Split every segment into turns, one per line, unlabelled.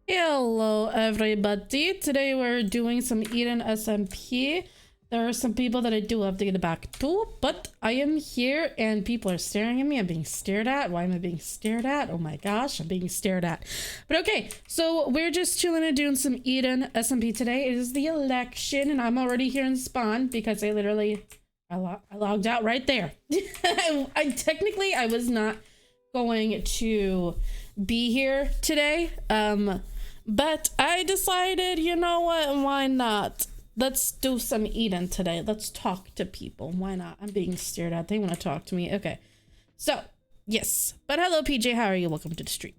Hello everybody, today we're doing some EdenSMP. There are some people that I do have to get back to, but I am here and people are staring at me. I'm being stared at. Why am I being stared at? Oh my gosh, I'm being stared at. But okay, so we're just chilling and doing some EdenSMP today. It is the election and I'm already here in spawn because I literally, I logged out right there. Technically I was not going to be here today, but I decided, you know what, why not? Let's do some Eden today. Let's talk to people. Why not? I'm being stared at. They want to talk to me. Okay. So, yes. But hello, PJ. How are you? Welcome to the stream.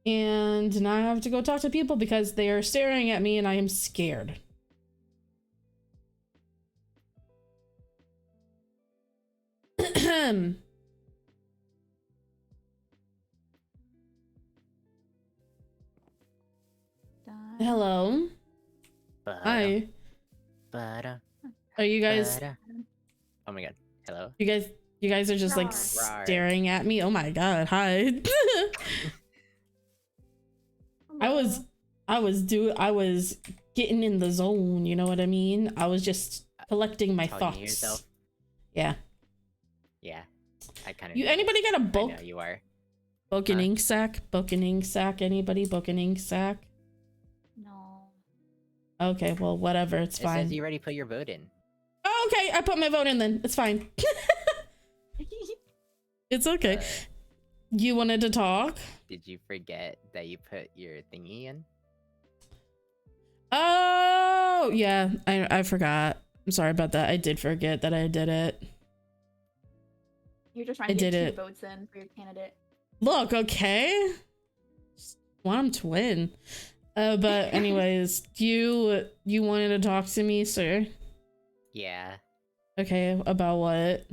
And now I have to go talk to people because they are staring at me and I am scared. Hello. Hi. Are you guys?
Oh my god. Hello.
You guys are just like staring at me. Oh my god. Hi. I was getting in the zone. You know what I mean? I was just collecting my thoughts.
Yourself?
Yeah.
Yeah. I kind of.
Anybody got a book?
I know you are.
Book and ink sack. Book and ink sack. Anybody? Book and ink sack. Okay, well, whatever, it's fine.
It says you already put your vote in.
Oh, okay, I put my vote in then. It's fine. It's okay. You wanted to talk?
Did you forget that you put your thingy in?
Oh, yeah, I forgot. I'm sorry about that. I did forget that I did it.
You're just trying to get 2 votes in for your candidate.
Look, okay. Just want him to win. But anyways, you wanted to talk to me, sir?
Yeah.
Okay, about what?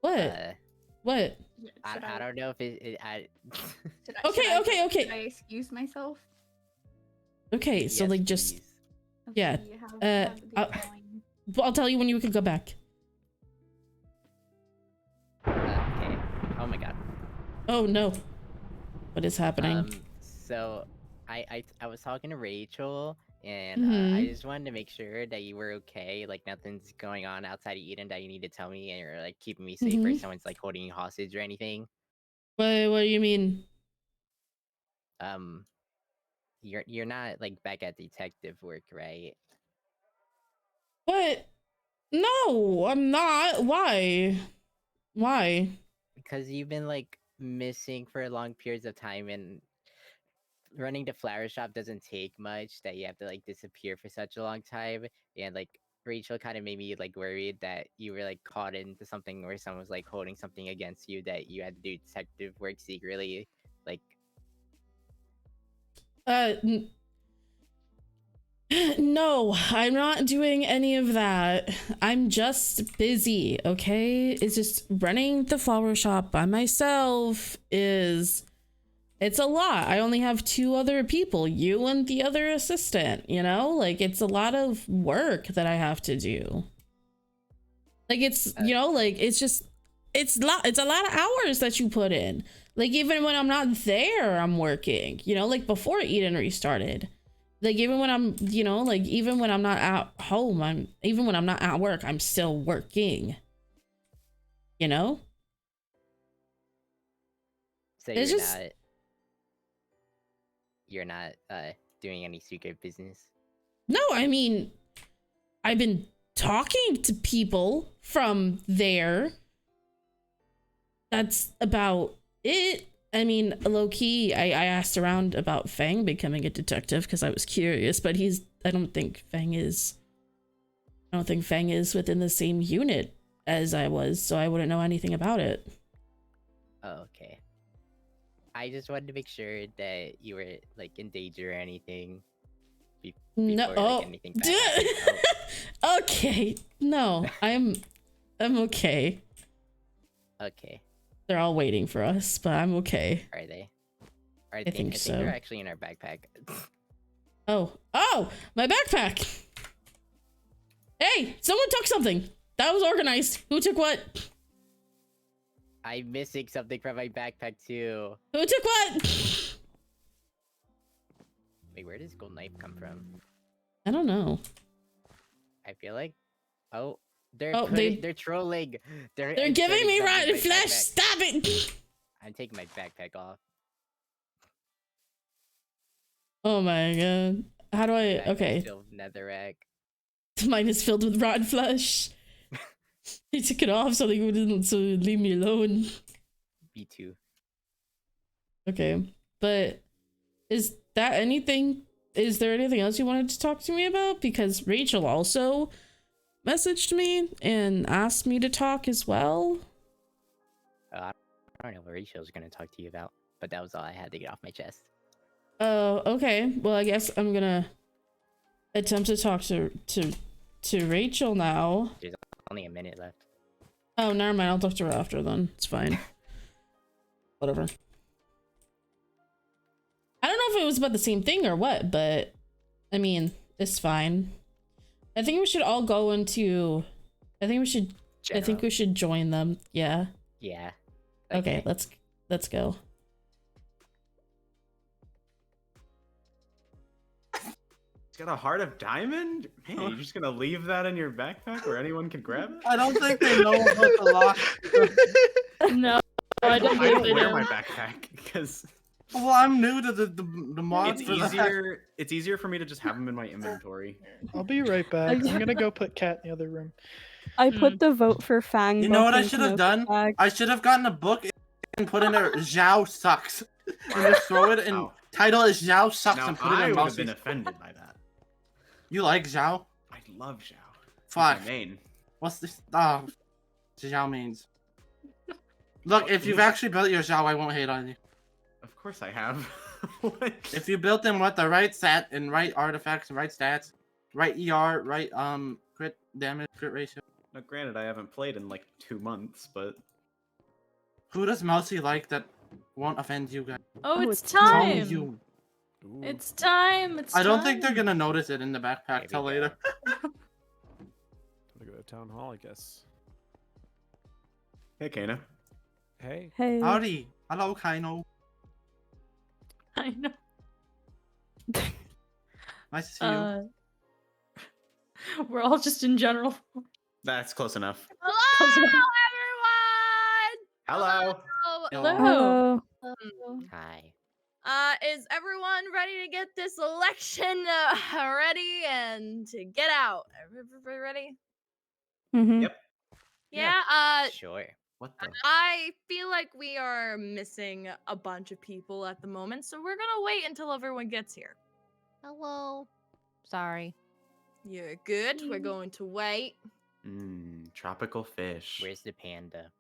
What? What?
I don't know if
Okay.
Should I excuse myself?
Okay, so
yes,
like just
please.
yeah. I'll tell you when you can go back.
Okay. Oh my god.
Oh no. What is happening?
So I was talking to Rachel and I just wanted to make sure that you were okay, like nothing's going on outside of Eden that you need to tell me and you're like keeping me safe or someone's like holding you hostage or anything.
What do you mean?
You're not like back at detective work, right?
What? No, I'm not. Why? Why?
Because you've been like missing for long periods of time and running the flower shop doesn't take much that you have to like disappear for such a long time, and like Rachel kind of made me like worried that you were like caught into something where someone was like holding something against you that you had to do detective work secretly, like
no, I'm not doing any of that. I'm just busy, okay? It's just running the flower shop by myself it's a lot. I only have 2 other people, you and the other assistant, you know? Like, it's a lot of work that I have to do. Like, it's, you know, like, it's a lot of hours that you put in. Like, even when I'm not there, I'm working, you know? Like, before Eden restarted. Like, even when I'm, you know, like, even when I'm not at home, even when I'm not at work, I'm still working. You know?
so you're not doing any secret business?
No, I mean, I've been talking to people from there. That's about it. I mean, low-key, I asked around about Fang becoming a detective because I was curious, but I don't think Fang is within the same unit as I was, so I wouldn't know anything about it.
Oh, okay. I just wanted to make sure that you were like in danger or anything before like, anything bad happened.
Okay, no, I'm okay.
Okay.
They're all waiting for us, but I'm okay.
Are they?
I think so.
They're actually in our backpack.
Oh, my backpack. Hey, someone took something. That was organized. Who took what?
I'm missing something from my backpack too.
Who took what?
Wait, where does gold knife come from?
I don't know.
I feel like, oh, they're
Oh,
they're trolling.
They're
inserting
giving me
something in
rotten
my
flesh.
backpack.
Stop it!
I'm taking my backpack off.
Oh my god. How do I?
Backpack's
Okay,
Still netherrack.
mine is filled with rotten flesh. He took it off so they wouldn't leave me alone.
B2.
Okay, but is that anything? Is there anything else you wanted to talk to me about? Because Rachel also messaged me and asked me to talk as well.
I don't know what Rachel's gonna talk to you about, but that was all I had to get off my chest.
Oh, okay. Well, I guess I'm gonna attempt to talk to Rachel now.
There's only a minute left.
Oh, never mind. I'll talk to her after then. It's fine. Whatever. I don't know if it was about the same thing or what, but I mean, it's fine. I think we should all go into. I think we should join them. Yeah.
Yeah.
Okay. Let's go.
It's got a heart of diamond? Man, you're just gonna leave that in your backpack where anyone can grab it?
I don't think they know about the lock.
No, I don't
I
think
don't
they
wear
do.
my backpack because
Well, I'm new to the mods.
it's
for that.
easier. It's easier for me to just have them in my inventory.
I'll be right back. I'm gonna go put Cat in the other room.
I put the vote for Fang.
You know what I
book
should
into
have
the
done?
bag.
I should have gotten a book and put in there Zhao sucks. And just throw it and
Wow.
title it Zhao sucks
Now
and put it
I
in
would have
mouse.
been offended by that.
You like Zhao?
I love Zhao. He's
Fuck.
my main.
What's this? Oh, Zhao means. Look, if you've actually built your Zhao, I won't hate on you.
Of course I have. What?
If you built them with the right stat and right artifacts and right stats, right ER, right crit damage, crit ratio.
Now, granted, I haven't played in like 2 months, but
Who does Mousy like that won't offend you guys?
Oh, it's
It's only
time.
you.
It's time. It's
I don't think they're
time.
gonna notice it in the backpack
Maybe
till
they
later.
I'm gonna go to town hall, I guess.
hey, Kana.
Hey.
Hey.
Howdy. Hello, Kaino.
I know.
Nice to see you.
We're all just in general.
That's close enough.
Hello,
Hello.
Hello.
Hi.
Is everyone ready to get this election ready and to get out? Everybody ready?
Mhm.
Yep.
Yeah.
Sure.
What the?
I feel like we are missing a bunch of people at the moment, so we're gonna wait until everyone gets here.
Hello. Sorry.
You're good. We're going to wait.
Tropical fish.
Where's the panda?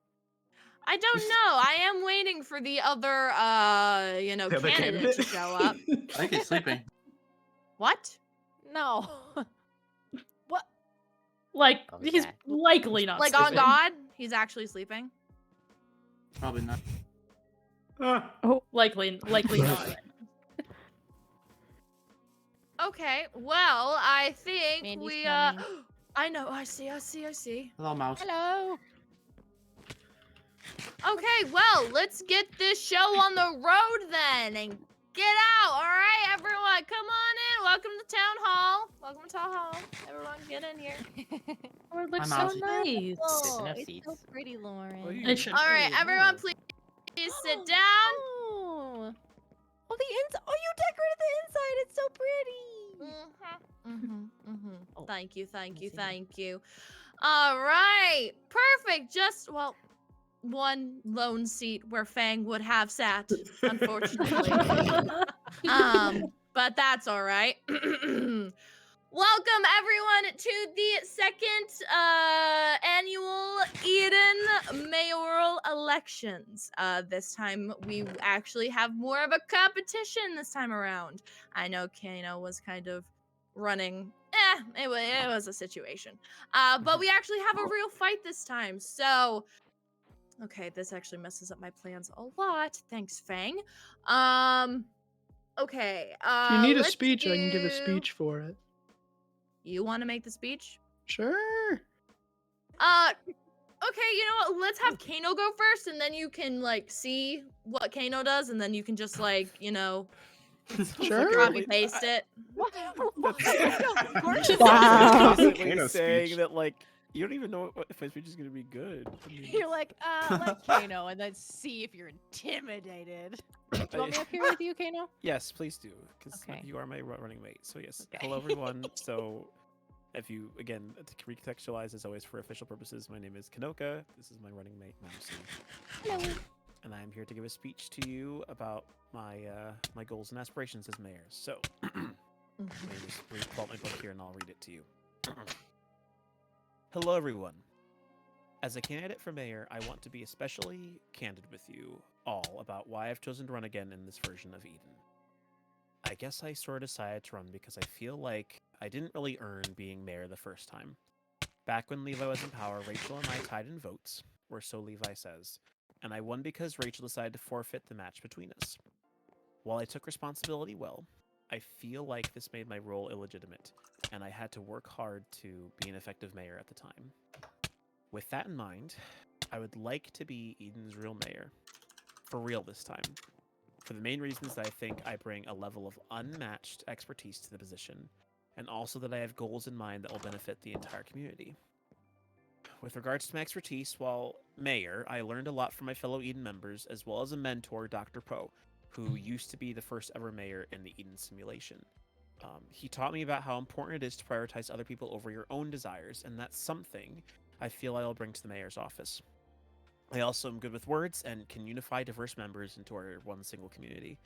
I don't know. I am waiting for the other,
The other
candidate to show up.
I think he's sleeping.
What?
No.
What?
Like,
What was
he's
that?
likely not
Like on
sleeping.
God? He's actually sleeping.
Probably not.
Likely not.
Okay. Well, I think
Mandy's
we
coming.
I know. I see.
Hello, Mouse.
Hello.
Okay, well, let's get this show on the road then and get out, all right? Everyone, come on in. Welcome to Town Hall. Welcome to Town Hall. Everyone, get in here.
Oh, it looks
Hi,
so
Mousy.
nice.
There's enough
It's
seats.
so pretty, Lauren.
It should
All right,
be.
everyone, please sit down.
Oh. Oh, the inside. Oh, you decorated the inside. It's so pretty. Oh,
Thank you, thank you,
see.
thank you. All right, perfect. Just, well, one lone seat where Fang would have sat, unfortunately. But that's all right. Welcome everyone to the second annual Eden mayoral elections. This time we actually have more of a competition this time around. I know Kano was kind of running. It was a situation. But we actually have a real fight this time. So, okay, this actually messes up my plans a lot. Thanks, Fang. Okay.
If you need a
let's
speech, I can give a
do-
speech for it.
You want to make the speech?
Sure.
Okay, you know what? Let's have Kano go first, and then you can like see what Kano does, and then you can just like
Sure.
copy paste it.
Wow.
Basically
Kano
saying
speech.
that like you don't even know if my speech is gonna be good. I mean,
You're like, let Kano, and then see if you're intimidated. Do you want me up here with you, Kano?
yes, please do, because
Okay.
you are my running mate. So yes,
Okay.
hello everyone. So if you again to recontextualize as always for official purposes, my name is Kanoka. This is my running mate, Mamsi.
Hello.
And I am here to give a speech to you about my my goals and aspirations as mayor. So, let me just pull out my book here and I'll read it to you. Hello, everyone. As a candidate for mayor, I want to be especially candid with you all about why I've chosen to run again in this version of Eden. I guess I sort of decided to run because I feel like I didn't really earn being mayor the first time. Back when Levi was in power, Rachel and I tied in votes, or so Levi says, and I won because Rachel decided to forfeit the match between us. While I took responsibility well, I feel like this made my role illegitimate, and I had to work hard to be an effective mayor at the time. With that in mind, I would like to be Eden's real mayor. For real this time. For the main reasons that I think I bring a level of unmatched expertise to the position, and also that I have goals in mind that will benefit the entire community. With regards to my expertise, while mayor, I learned a lot from my fellow Eden members, as well as a mentor, Dr. Poe, who used to be the first ever mayor in the Eden simulation. He taught me about how important it is to prioritize other people over your own desires, and that's something I feel I will bring to the mayor's office. I also am good with words and can unify diverse members into our one single community.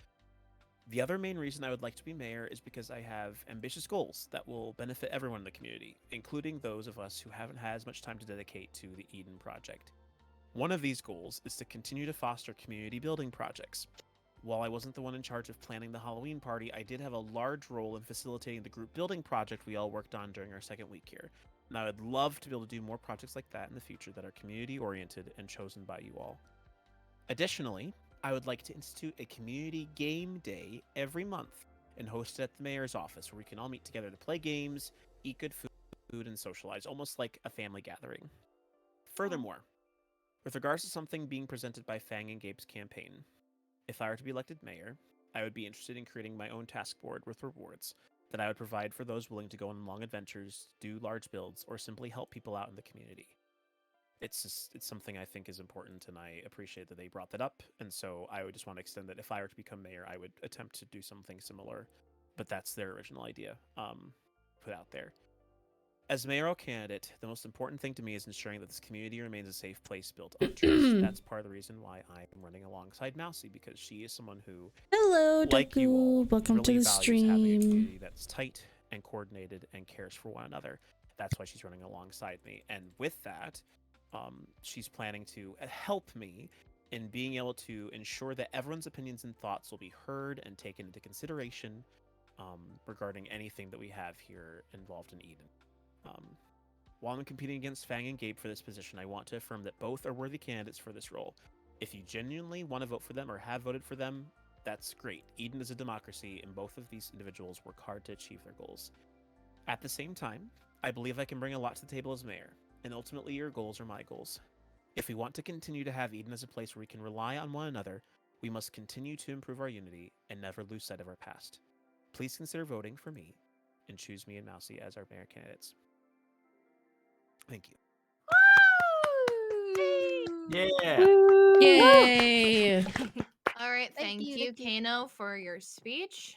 The other main reason I would like to be mayor is because I have ambitious goals that will benefit everyone in the community, including those of us who haven't had as much time to dedicate to the Eden project. One of these goals is to continue to foster community building projects. While I wasn't the one in charge of planning the Halloween party, I did have a large role in facilitating the group building project we all worked on during our second week here, and I would love to be able to do more projects like that in the future that are community-oriented and chosen by you all. Additionally, I would like to institute a community game day every month and host it at the mayor's office where we can all meet together to play games, eat good food, and socialize, almost like a family gathering. Furthermore, with regards to something being presented by Fang and Gabe's campaign, if I were to be elected mayor, I would be interested in creating my own task board with rewards that I would provide for those willing to go on long adventures, do large builds, or simply help people out in the community. It's something I think is important, and I appreciate that they brought that up, and so I would just want to extend that if I were to become mayor, I would attempt to do something similar, but that's their original idea, put out there. As mayoral candidate, the most important thing to me is ensuring that this community remains a safe place built on trust. That's part of the reason why I'm running alongside Mousy, because she is someone who,
Hello,
like you all,
Deku. Welcome
really
to the
values having a
stream.
community that's tight and coordinated and cares for one another. That's why she's running alongside me. And with that, she's planning to help me in being able to ensure that everyone's opinions and thoughts will be heard and taken into consideration regarding anything that we have here involved in Eden. While I'm competing against Fang and Gabe for this position, I want to affirm that both are worthy candidates for this role. If you genuinely want to vote for them or have voted for them, that's great. Eden is a democracy, and both of these individuals work hard to achieve their goals. At the same time, I believe I can bring a lot to the table as mayor, and ultimately your goals are my goals. If we want to continue to have Eden as a place where we can rely on one another, we must continue to improve our unity and never lose sight of our past. Please consider voting for me and choose me and Mousy as our mayor candidates. Thank you.
Yeah.
Yay!
All right, thank
you,
you, Kano, for your speech.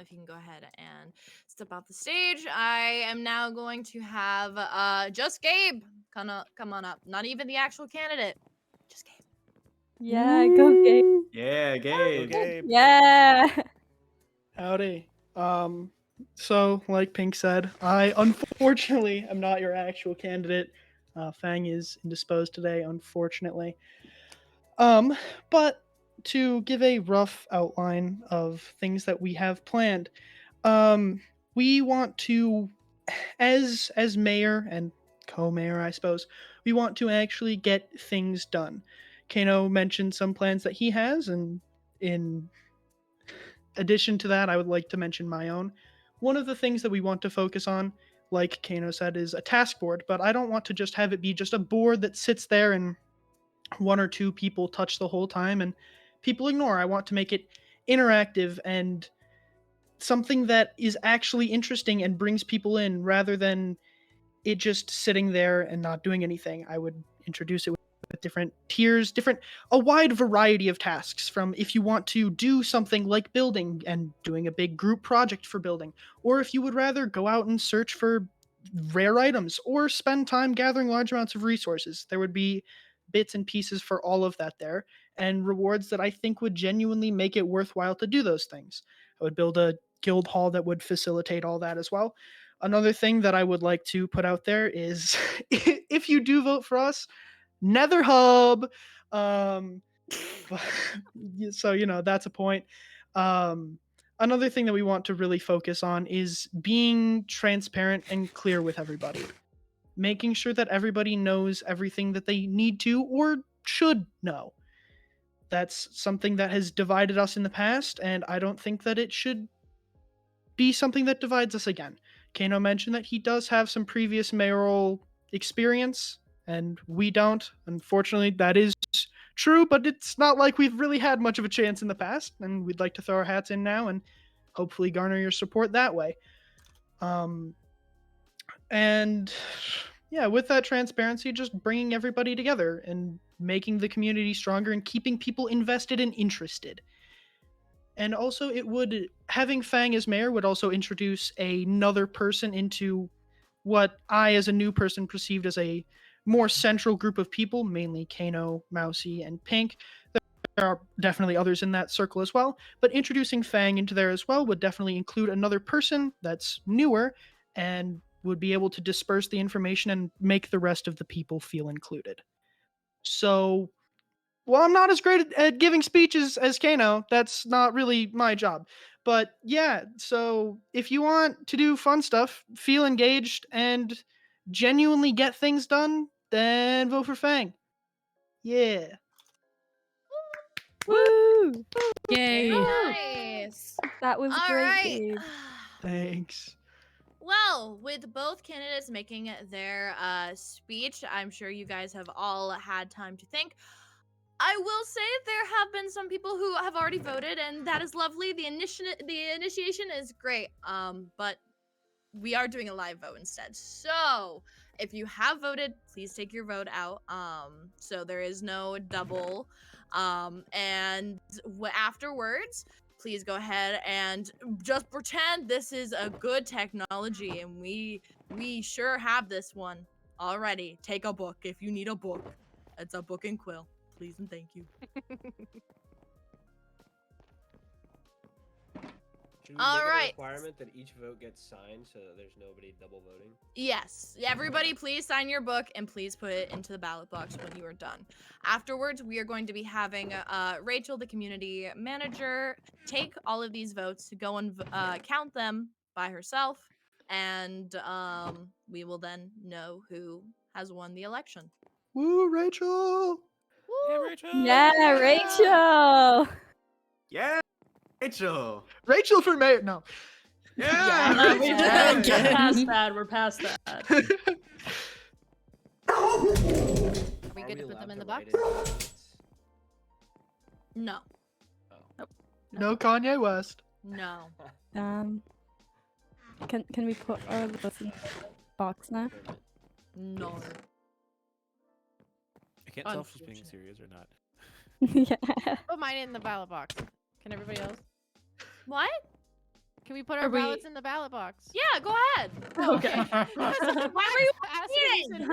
If you can go ahead and step off the stage, I am now going to have just Gabe come on up. Not even the actual candidate, just Gabe.
Yeah, go Gabe.
Yeah, Gabe.
Okay.
Yeah.
Howdy. So like Pink said, I unfortunately am not your actual candidate. Fang is indisposed today, unfortunately. But to give a rough outline of things that we have planned, we want to, as mayor and co-mayor, I suppose, we want to actually get things done. Kano mentioned some plans that he has, and in addition to that, I would like to mention my own. One of the things that we want to focus on like Kano said, is a task board, but I don't want to just have it be just a board that sits there and one or two people touch the whole time and people ignore. I want to make it interactive and something that is actually interesting and brings people in rather than it just sitting there and not doing anything. I would introduce it with different tiers, a wide variety of tasks, from if you want to do something like building and doing a big group project for building, or if you would rather go out and search for rare items or spend time gathering large amounts of resources. There would be bits and pieces for all of that there, and rewards that I think would genuinely make it worthwhile to do those things. I would build a guild hall that would facilitate all that as well. Another thing that I would like to put out there is if you do vote for us, Nether Hub. So, that's a point. Another thing that we want to really focus on is being transparent and clear with everybody. Making sure that everybody knows everything that they need to or should know. That's something that has divided us in the past, and I don't think that it should be something that divides us again. Kano mentioned that he does have some previous mayoral experience, and we don't. Unfortunately, that is true, but it's not like we've really had much of a chance in the past, and we'd like to throw our hats in now and hopefully garner your support that way. And yeah, with that transparency, just bringing everybody together and making the community stronger and keeping people invested and interested. And also, having Fang as mayor would also introduce another person into what I, as a new person, perceived as a more central group of people, mainly Kano, Mousy, and Pink. There are definitely others in that circle as well, but introducing Fang into there as well would definitely include another person that's newer and would be able to disperse the information and make the rest of the people feel included. So, well, I'm not as great at giving speeches as Kano. That's not really my job. But yeah, so if you want to do fun stuff, feel engaged, and genuinely get things done, then vote for Fang. Yeah.
Woo!
Yay.
Nice.
That was
All
great,
right.
Gabe.
Thanks.
Well, with both candidates making their speech, I'm sure you guys have all had time to think. I will say there have been some people who have already voted, and that is lovely. The initiation is great. But we are doing a live vote instead. So if you have voted, please take your vote out. So there is no double. And afterwards, please go ahead and just pretend this is a good technology, and we sure have this one already. Take a book if you need a book. It's a book and quill. Please and thank you.
Should we
All
make
right.
it a requirement that each vote gets signed so that there's nobody double voting?
Yes. Everybody, please sign your book and please put it into the ballot box when you are done. Afterwards, we are going to be having Rachel, the community manager, take all of these votes to go and count them by herself, and we will then know who has won the election.
Woo, Rachel!
Yeah, Rachel.
Yeah, Rachel.
Yeah, Rachel.
Rachel for mayor. No.
Yeah,
Rachel.
we're
Again.
past that. We're past that.
Are we
Are
good to put
allowed
them in the
write
box?
in votes?
No.
No Kanye West.
No.
Can we put our votes in the box now?
No.
I can't tell if she's being serious or not.
Yeah.
Put mine in the ballot box. Can everybody else?
What?
Can we put our
Are we-
ballots in the ballot box?
Yeah, go ahead.
Okay.
Why were you
asking?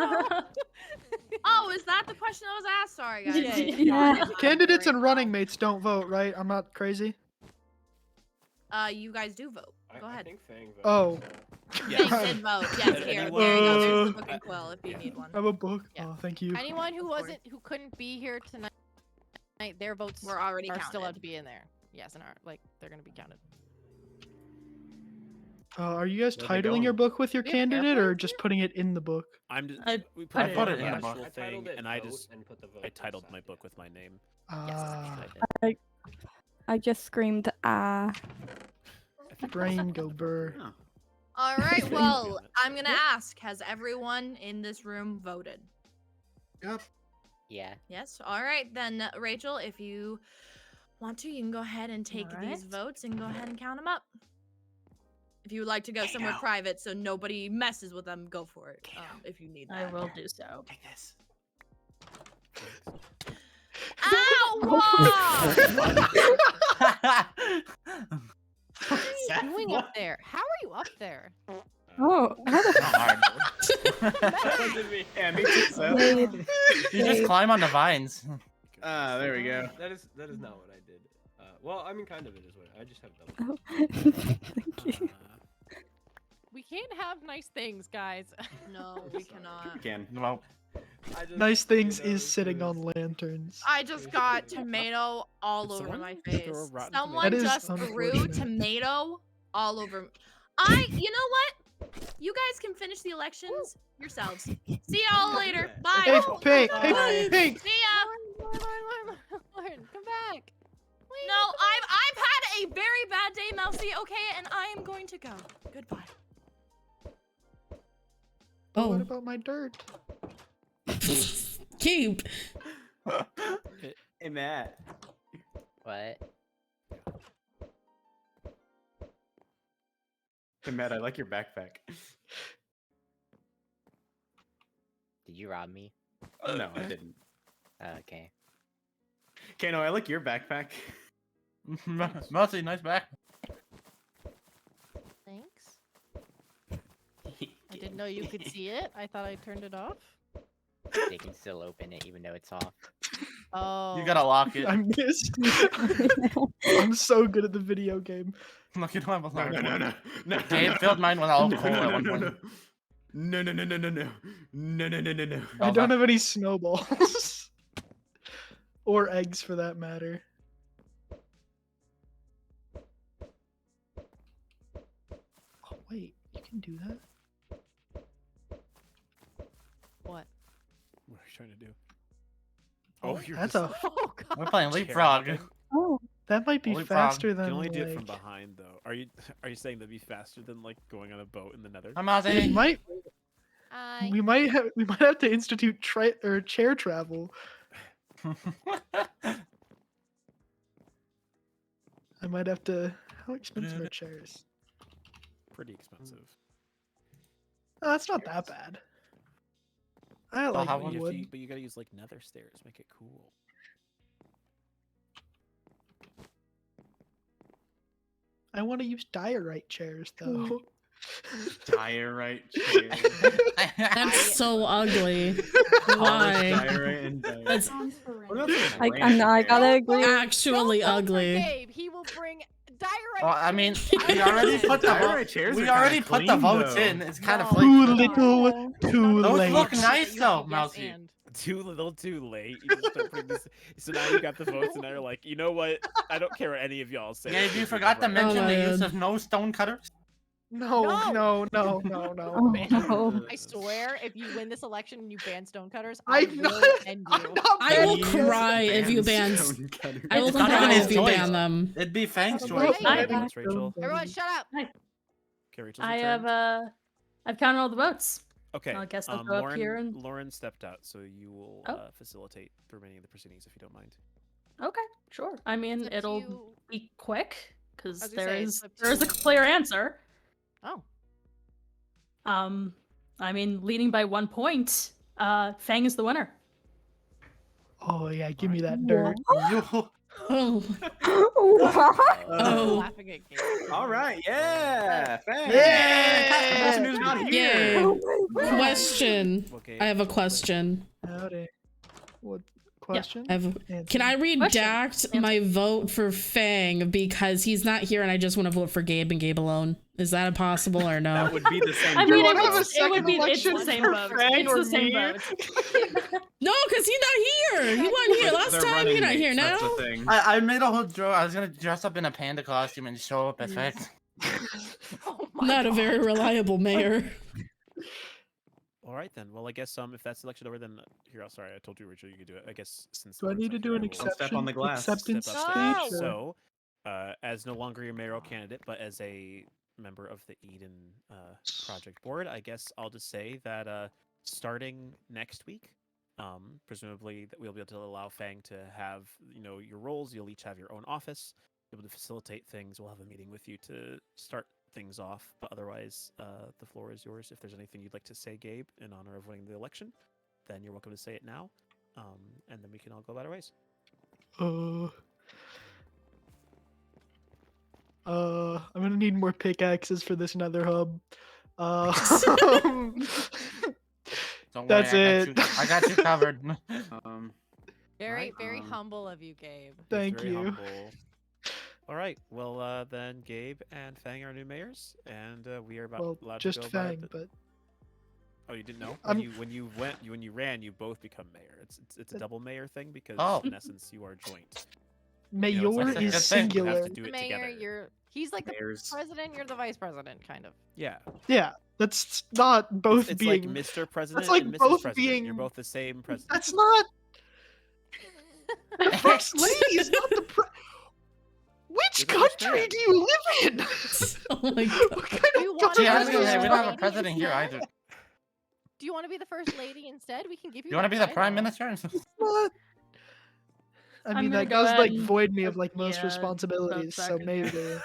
Oh, is that the question that was asked? Sorry, guys.
Yeah.
Candidates and running mates don't vote, right? I'm not crazy.
You guys do vote. Go
I
ahead.
think Fang voted.
Oh.
Fang did vote. Yes, here.
Anyone-
There you go. There's the book and quill if you
Yeah.
need one.
I have a book.
Yeah.
Oh, thank you.
Anyone who couldn't be here tonight, their votes
We're already
are still
counted.
allowed to be in there. Yes, and they're gonna be counted.
Are you guys
Where they
titling
going?
your book with your
Do you have
candidate or
airplanes
just putting it in the book?
I'm just.
I
We
put
put
it
it
in
in
the
the
box.
actual
I titled
thing,
it
and I
vote
just
and put the vote
I
to the
titled my
side.
book with my name.
Ah,
I just screamed ah.
brain go burr.
Oh.
All right. Well,
Damn it.
I'm gonna ask: has everyone in this room voted?
Yep.
Yeah.
Yes. All right then, Rachel. If you want to, you can go ahead and take these
Alright.
votes and go ahead and count them up. If you would like to go somewhere private so nobody messes with them, go for it. If you need that.
I will do so.
Take this.
What are you doing up there? How are you up there?
Oh, how
That wasn't me.
Yeah, me too. So.
You just climb on the vines.
Ah, there we go.
That is not what I did. Well, I mean, kind of it is what I just have double.
Thank you.
We can't have nice things, guys.
No, we cannot.
You can.
Well,
Nice things is sitting on lanterns.
I just got tomato all
Did
over
someone
my
throw
face.
a rotten
Someone
tomato? That is
just threw
unfortunate.
tomato all over. You know what? You guys can finish the elections yourselves. See y'all later. Bye.
Hey, Pink, hey,
Bye.
Pink.
See ya.
Lauren, come back.
No, I've had a very bad day, Mousy. Okay, and I am going to go. Goodbye.
What
Oh,
about my dirt?
keep.
Hey, Matt.
What?
Hey, Matt, I like your backpack.
Did you rob me?
No, I didn't.
Okay.
Kano, I like your backpack.
Mostly nice back.
Thanks. I didn't know you could see it. I thought I turned it off.
They can still open it even though it's off.
Oh.
You gotta lock it.
I missed. I'm so good at the video game.
Look, you don't have a
No,
lock.
no, no, no, no.
Gabe filled mine with all
No,
coal
no,
at
no,
one
no,
point.
no. No, no, no, no, no, no. No, no, no, no, no.
I don't have any snowballs. Or eggs for that matter. Oh, wait, you can do that?
What?
What are you trying to do? Oh, you're
That's
just
a.
Oh god.
We're playing leapfrog.
terrible.
Oh,
That might be
Holy frog.
faster
You
than.
can only do it from
like-
behind, though. Are you saying that'd be faster than like going on a boat in the Nether?
I'm
We
Ozzy.
might.
Hi.
We might have to institute chair travel. I might have to. How expensive are chairs?
Pretty expensive.
Oh, that's not that bad. I like
how
But you,
wood.
but you gotta use like Nether stairs, make it cool.
I want to use diorite chairs though.
Diorite chair.
That's so ugly.
Polished
Why?
diorite and diorite.
That's
What about some
I
granite
know. I
chair?
gotta agree.
actually
Don't vote for
ugly.
Gabe. He will bring diorite.
Well, I mean,
chairs.
we already put the
Diorite chairs
we
are
already
kinda
put the
clean,
votes
though.
in. It's kind of
No.
flaky.
Too little, too
Those
late.
look nice
You
though,
have to guess
Mousy.
and.
Too little, too late. You just start putting this. So now you got the votes, and now you're like, you know what? I don't care what any of y'all say.
Gabe,
this
you
is
forgot to
right.
mention
Oh,
the use
man.
of no stone cutters.
No, no, no, no, no.
Oh,
Man,
no.
I swear, if you win this election and you ban stonecutters,
I
I
know.
will end
I'm
you.
not
I will
banning
cry if you ban.
Stone cutter.
I will
It's not even
cry
his
if you
choice.
ban them.
It'd be Fang's
I'm
choice.
not
Hi.
banning
Thanks, Rachel.
stone
Everyone,
cutters.
shut up.
Okay, Rachel's
I
returned.
have I've counted all the votes.
Okay.
I guess I'll go up
Lauren,
here and-
Lauren stepped out, so you will
Oh.
facilitate the remaining of the proceedings if you don't mind.
Okay, sure. I mean,
It's up to
it'll
you.
be quick because
I was gonna say, it's up to
there is a
you.
clear answer.
Oh.
I mean, leading by 1 point, Fang is the winner.
Oh yeah, give me that dirt.
You-
Oh,
Wow.
Oh.
Laughing at Gabe.
All right, yeah, thanks.
Yeah.
The person who's not here.
yay. Question.
Okay.
I have a question.
Howdy. What question?
I have.
Answer.
Can I redact
Question.
my vote for Fang because he's not here and I just want to vote for Gabe and Gabe alone? Is that possible or no?
That would be the same.
I
You
mean,
wanna
it
have a
would
second
be it's the
election
same
for
vote.
Fang
It's
or
the same
me?
vote.
No, because he's not here. He wasn't here last
They're
time.
running
You're not here
mates,
now.
that's the thing.
I made a whole joke. I was gonna dress up in a panda costume and show up as Fang.
Oh my
Not a
God.
very reliable mayor.
All right then. Well, I guess if that's the election over, then here. I'm sorry, I told you, Rachel, you could do it. I guess since.
Do I
Lauren's
need to
not
do
here,
an
I will
exception?
step on the glass.
Acceptance
Step
speech?
upstairs.
No.
or-
So, as no longer your mayoral candidate, but as a member of the Eden project board, I guess I'll just say that starting next week, presumably that we'll be able to allow Fang to have your roles. You'll each have your own office, be able to facilitate things. We'll have a meeting with you to start things off, but otherwise the floor is yours. If there's anything you'd like to say, Gabe, in honor of winning the election, then you're welcome to say it now, and then we can all go about our ways.
I'm gonna need more pickaxes for this nether hub.
Don't
That's
worry,
it.
I got you covered.
Very,
Right,
very humble of you, Gabe.
Thank
Very
you.
humble. All right. Well, then Gabe and Fang are new mayors, and we are
Well,
allowed
just
to go about
Fang,
it.
but
Oh, you didn't know?
I'm-
When you ran, you both become mayor. It's a double mayor thing because
Oh.
in essence you are joint.
mayor
it's like
a
is
good thing.
You have
singular.
to do
The
it
mayor,
together.
he's like the
Mayors.
president, you're the vice president, kind of.
Yeah.
Yeah, that's not both
It's
being.
like Mr. President
like
and Mrs.
both
President. You're
being-
both the same president.
That's not. The first lady is not the. Which
You're the first
country
man.
do you live in?
Oh my god.
What kind
Do
of
you want
Gee, I was
to
gonna
be
say,
the
we don't have a
lady
president here
instead?
either.
Do you want to be the first lady instead? We can give you.
You want to be
that
the prime
title.
minister?
What? I
I'm
mean,
gonna
that
go
does
ahead
like
and
void me of
put
like most
the,
responsibilities,
votes
so
back in there.
maybe.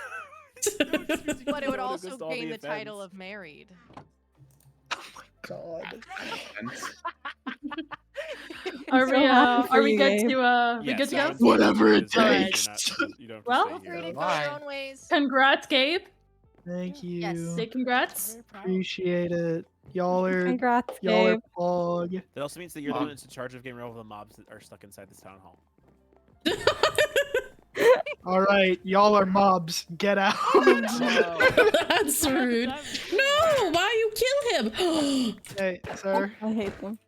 But it would
Go to
also
just all the
gain the title
events.
of married.
God.
Are
so
we
happy for
are we
you,
good
Gabe.
to
Yes,
good to go?
everyone's
Whatever
good
it
as long as
takes.
you don't have to
Well,
stay
Feel free to
here.
go
Why?
your own ways.
Congrats, Gabe.
Thank you.
Yes.
Say congrats.
Very proud.
Appreciate it. Y'all are
Congrats,
y'all are
Gabe.
pog.
That also means that you're the
Wow.
one in charge of getting rid of the mobs that are stuck inside this town hall.
All right, y'all are mobs. Get out.
That's rude. No, why you kill him?
Hey, sir.
I hate them.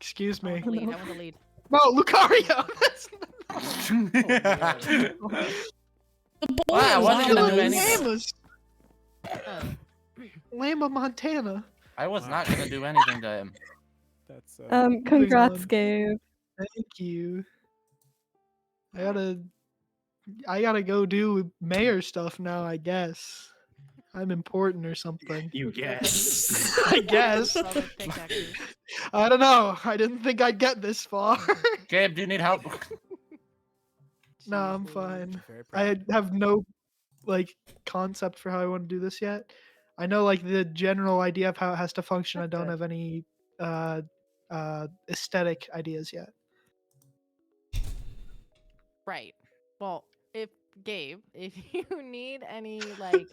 Excuse
I
me.
want the lead. I want the lead.
No, Lucario.
The boy
Wow,
is
what
on
did you do
those.
anything?
Lamas. Lama, Montana.
I was
Wow.
not gonna do anything to him.
That's
Congrats,
on.
Gabe.
Thank you. I gotta go do mayor stuff now, I guess. I'm important or something.
You guess.
I guess.
Love it, pickaxes.
I don't know. I didn't think I'd get this far.
Gabe, do you need help?
No, I'm
Jeez Louise,
fine.
very
I
proud.
have no like concept for how I want to do this yet. I know like the general idea of how it has to function.
That's
I don't
good.
have any aesthetic ideas yet.
Right. Well, if Gabe, if you need any like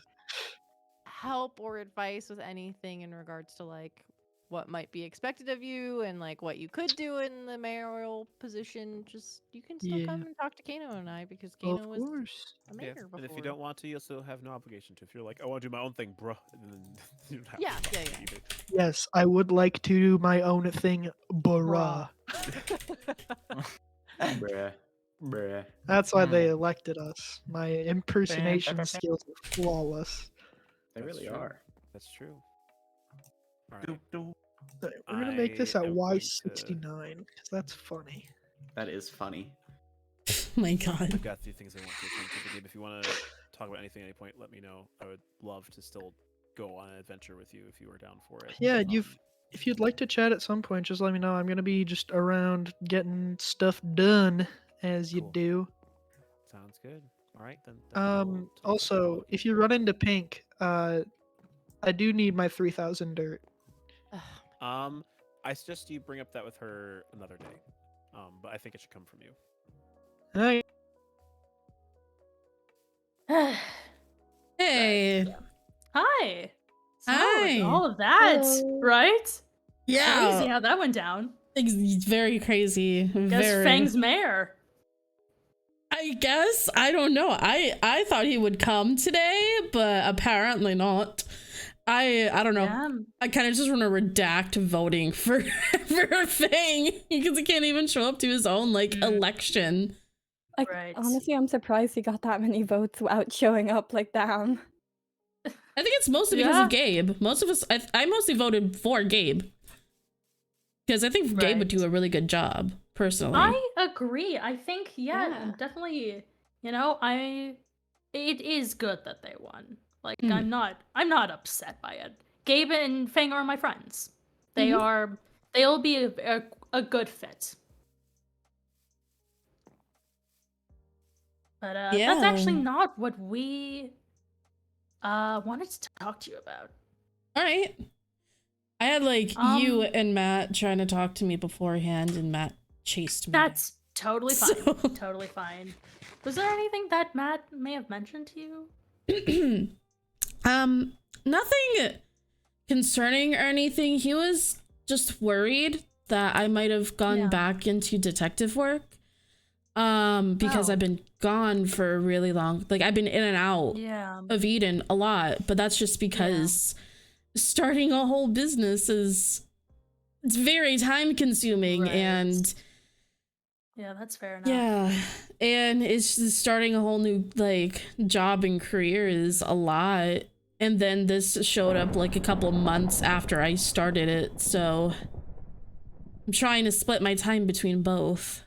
help or advice with anything in regards to like what might be expected of you and like what you could do in the mayoral position, just you can still
Yeah.
come and talk to Kano and I because
Of
Kano was
course.
a
Yeah,
mayor before.
and if you don't want to, you also have no obligation to. If you're like, I want to do my own thing, bro, then you don't have
Yeah,
to
yeah, yeah.
either.
Yes, I would like to do my own thing, bruh.
Bruh. Bruh.
That's why they elected us. My impersonation skills are flawless.
They
That's
really
true.
are.
That's true. All
Do,
right.
do.
We're gonna make this
I
at
am going to-
Y69 because that's funny.
That is funny.
Oh my god.
I've got a few things I want to attend to the game. If you want to talk about anything at any point, let me know. I would love to still go on an adventure with you if you were down for it.
Yeah, if you'd like to chat at some point, just let me know. I'm gonna be just around getting stuff done as you
Cool.
do.
Sounds good. All right then. then we'll
Also, if you run into Pink, I do need my 3,000 dirt.
I suggest you bring up that with her another day. But I think it should come from you.
Alright.
Hey.
Hi. So,
Hi.
all of that,
Hello.
right?
Yeah.
Crazy how that went down.
It's very crazy.
Guess
Very.
Fang's mayor.
I guess. I don't know. I thought he would come today, but apparently not. I don't know.
Yeah.
I kind of just want to redact voting for for Fang because he can't even show up to his own like election.
Like,
Right.
honestly, I'm surprised he got that many votes without showing up. Like, damn.
I think it's mostly because
Yeah.
of Gabe. Most of us, I mostly voted for Gabe because I think Gabe would
Right.
do a really good job personally.
I agree. I think,
Yeah.
definitely, it is good that they won. Like I'm not upset by it. Gabe and Fang are my friends. They'll be a good fit. But that's actually not what we wanted to talk to you about.
All right. I had like you and Matt trying to talk to me beforehand, and Matt chased me.
That's totally fine. Totally fine. Was there anything that Matt may have mentioned to you?
Nothing concerning or anything. He was just worried that I might have gone back into detective work. Because I've been gone for a really long, like I've been in and out of Eden a lot, but that's just because starting a whole business it's very time consuming and
yeah, that's fair enough.
Yeah, and it's just starting a whole new like job and career is a lot, and then this showed up like a couple of months after I started it, so I'm trying to split my time between both.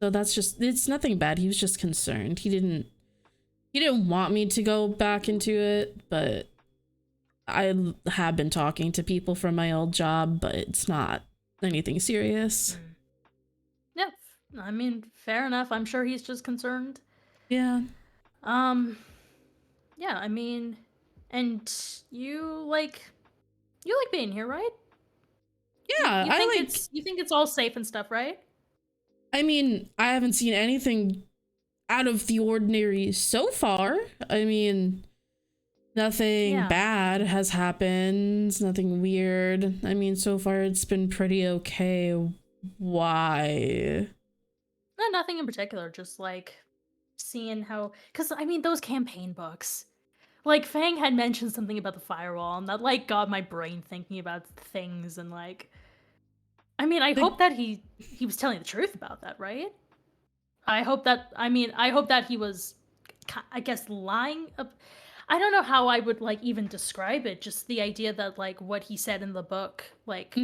So that's just, it's nothing bad. He was just concerned. He didn't want me to go back into it, but I have been talking to people from my old job, but it's not anything serious.
Yeah, I mean, fair enough. I'm sure he's just concerned.
Yeah.
Yeah, I mean, and you like being here, right?
Yeah,
you think it's all safe and stuff, right?
I mean, I haven't seen anything out of the ordinary so far. I mean, nothing bad has happened, nothing weird. I mean, so far it's been pretty okay. Why?
No, nothing in particular, just like seeing how, because I mean, those campaign books, like Fang had mentioned something about the firewall, and that like got my brain thinking about things, and like, I mean, I hope that he was telling the truth about that, right? I hope that he was, I guess, lying. I don't know how I would like even describe it. Just the idea that like what he said in the book, like,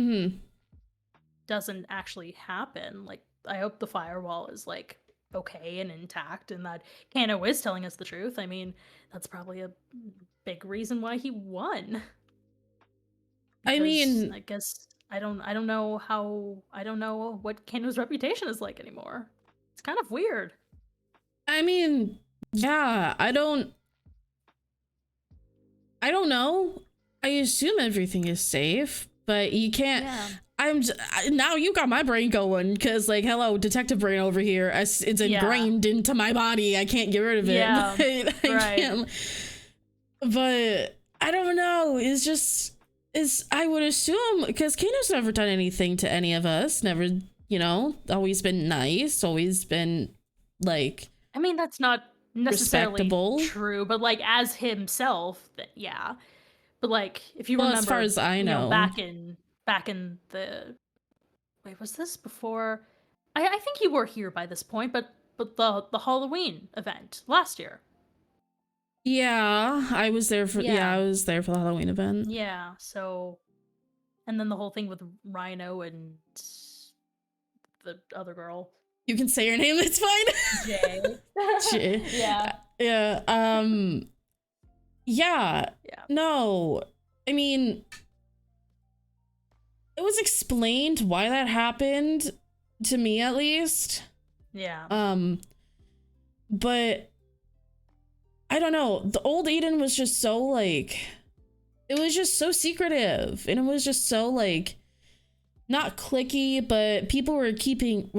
doesn't actually happen. Like, I hope the firewall is like okay and intact, and that Kano is telling us the truth. I mean, that's probably a big reason why he won.
I mean,
I guess I don't know what Kano's reputation is like anymore. It's kind of weird.
I mean, yeah, I don't know. I assume everything is safe, but you can't. Now you got my brain going, because like, hello, detective brain over here. It's ingrained into my body. I can't get rid of it.
Yeah,
right. But I don't know. I would assume, because Kano's never done anything to any of us. Never, always been nice. Always been like.
I mean, that's not necessarily
respectable.
True, but like as himself, yeah. But like, if you remember,
as far as I know,
back in the, wait, was this before? I think you were here by this point, but the Halloween event last year.
Yeah, I was there for. Yeah, I was there for the Halloween event.
Yeah, so, and then the whole thing with Rhino and the other girl.
You can say her name. It's fine.
Jay.
Jay.
Yeah.
Yeah. Yeah. No, I mean, it was explained why that happened to me, at least.
Yeah.
But I don't know. The old Eden was just so like, it was just so secretive, and it was just so like, not cliquey, but people were keeping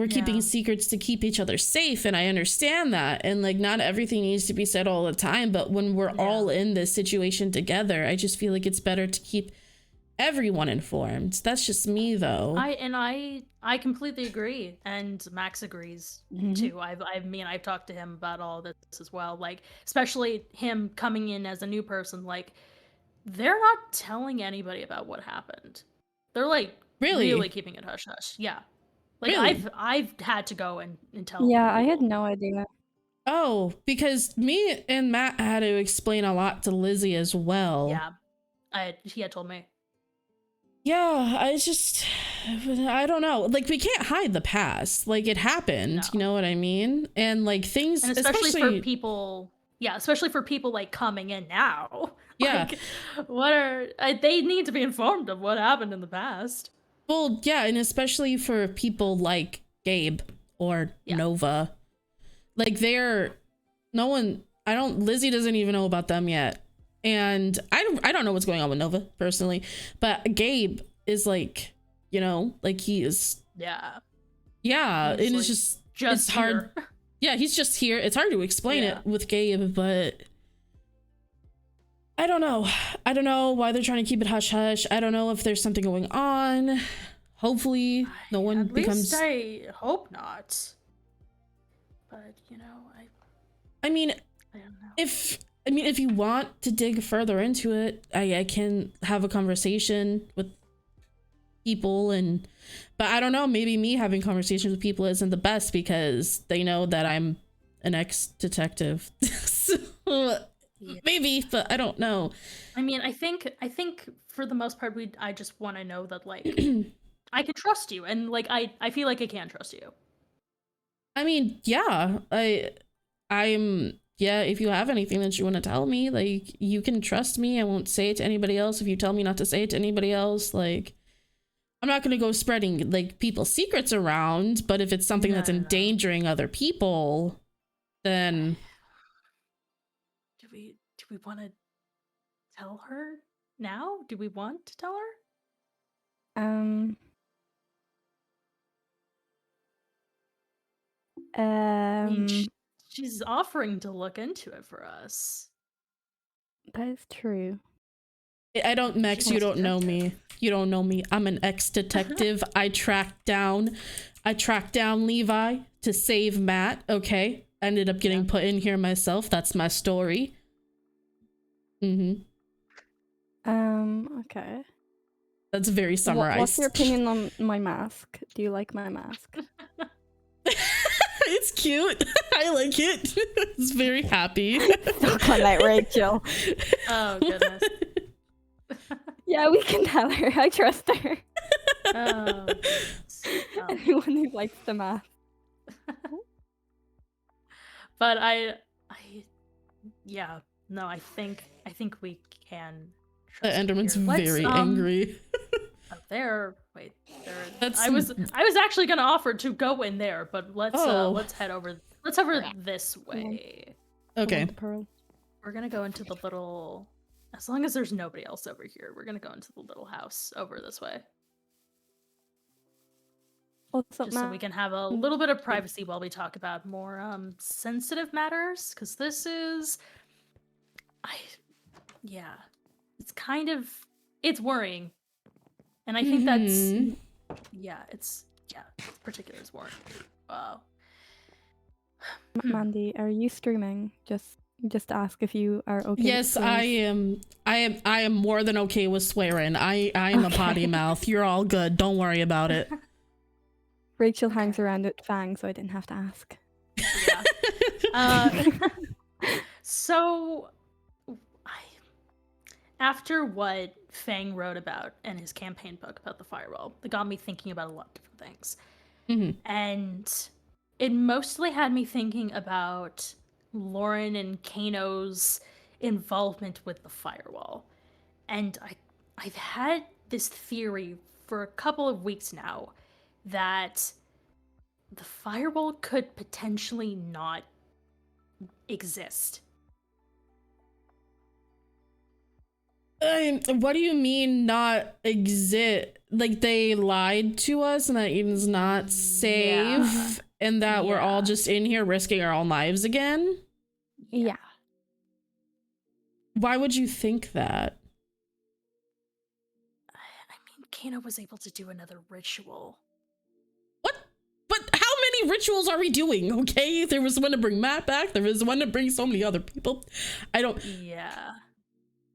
secrets to keep each other safe, and I understand that, and like not everything needs to be said all the time, but when we're all in this situation together, I just feel like it's better to keep everyone informed. That's just me, though.
I completely agree, and Max agrees too. I've talked to him about all this as well, like especially him coming in as a new person. Like, they're not telling anybody about what happened. They're like really keeping it hush hush. Yeah, like
really?
I've had to go and tell.
Yeah,
people.
I had no idea.
Oh, because me and Matt had to explain a lot to Lizzie as well.
Yeah, he had told me.
Yeah, I don't know. Like, we can't hide the past. Like, it happened, you know what I mean? And like things,
and especially for people Yeah, especially for people like coming in now.
Yeah.
Like, they need to be informed of what happened in the past.
Well, yeah, and especially for people like Gabe or Nova. Like Lizzie doesn't even know about them yet. And I don't know what's going on with Nova personally, but Gabe is like, like he is.
Yeah.
Yeah,
He's
and
like,
it's it's hard. Yeah, he's just here. It's hard to explain it with Gabe, but I don't know. I don't know why they're trying to keep it hush hush. I don't know if there's something going on. Hopefully, no one becomes.
At least I hope not. But
I mean,
I don't know.
if you want to dig further into it, I can have a conversation with people, but I don't know, maybe me having conversations with people isn't the best because they know that I'm an ex-detective. So, maybe, but I don't know.
I mean, I think for the most part I just want to know that like I can trust you, and like I feel like I can trust you.
I mean, yeah, I'm if you have anything that you want to tell me, like, you can trust me. I won't say it to anybody else if you tell me not to say it to anybody else. Like, I'm not going to go spreading like people's secrets around, but if it's something that's endangering other people, then
do we want to tell her now? Do we want to tell her? I mean, she's offering to look into it for us.
That is true.
I don't, Max, you don't know me. You don't know me. I'm an ex-detective. I tracked down Levi to save Matt, okay? I ended up getting put in here myself. That's my story.
Okay.
That's very summarized.
What's your opinion on my mask? Do you like my mask?
It's cute. I like it. It's very happy.
Don't call that Rachel.
Oh, goodness.
Yeah, we can tell her. I trust her.
Oh.
Anyone who likes the math.
But I think we can.
The Enderman's very angry.
I was actually gonna offer to go in there, but let's head over. Let's over this way.
Okay.
We're gonna go into the little. As long as there's nobody else over here, we're gonna go into the little house over this way. Just so we can have a little bit of privacy while we talk about more sensitive matters, because this is, it's worrying, and I think it's particularly worrying. Wow.
Mandy, are you streaming? Just ask if you are okay.
Yes, I am. I am more than okay with swearing. I am a potty mouth. You're all good. Don't worry about it.
Rachel hangs around with Fang, so I didn't have to ask.
Yeah. So, after what Fang wrote about in his campaign book about the firewall, it got me thinking about a lot of different things. And it mostly had me thinking about Lauren and Kano's involvement with the firewall. And I've had this theory for a couple of weeks now that the firewall could potentially not exist.
What do you mean not exist? Like, they lied to us and that Eden's not safe and that we're all just in here risking our own lives again?
Yeah.
Why would you think that?
I mean, Kano was able to do another ritual.
What? But how many rituals are we doing, okay? There was one to bring Matt back. There was one to bring so many other people.
Yeah.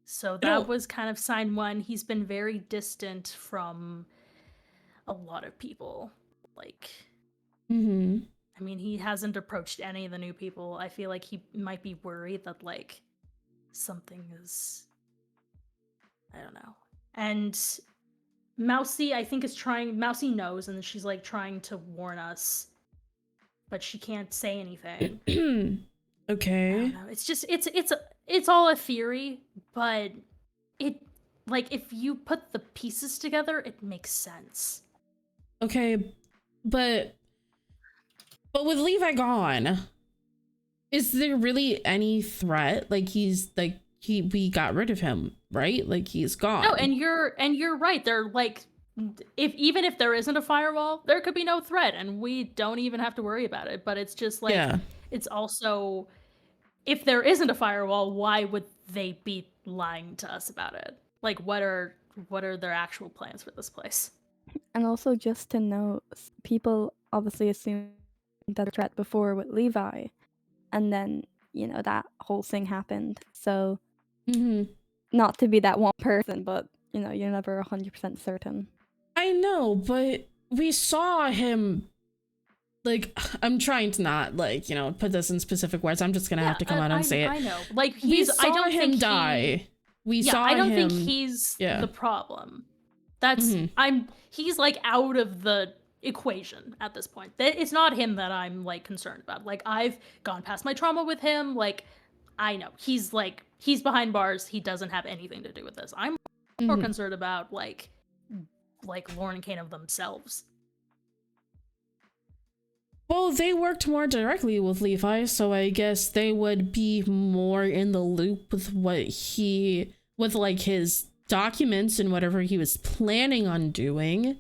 So that was kind of sign one. He's been very distant from a lot of people. Like, I mean, he hasn't approached any of the new people. I feel like he might be worried that, like, something is... I don't know. And Mousy, I think, is trying... Mousy knows, and she's, like, trying to warn us. But she can't say anything. I
Okay.
don't know. It's just it's all a theory, but it like if you put the pieces together, it makes sense.
Okay, but with Levi gone, is there really any threat? Like we got rid of him, right? Like he's gone.
No, and you're right. They're like even if there isn't a firewall, there could be no threat and we don't even have to worry about it. But it's just like
Yeah.
it's also if there isn't a firewall, why would they be lying to us about it? Like what are their actual plans for this place?
And also just to note, people obviously assume that threat before with Levi, and then that whole thing happened. So not to be that one person, but you're never 100% certain.
I know, but we saw him. Like, I'm trying to not put this in specific words. I'm just gonna have to come out and say it.
I know. Like
we saw
I don't
him
think
die. We saw him.
I don't think he's the problem. That's he's like out of the equation at this point. It's not him that I'm like concerned about. Like I've gone past my trauma with him. Like I know he's behind bars. He doesn't have anything to do with this. I'm more concerned about like Lauren and Kano themselves.
Well, they worked more directly with Levi, so I guess they would be more in the loop with with his documents and whatever he was planning on doing.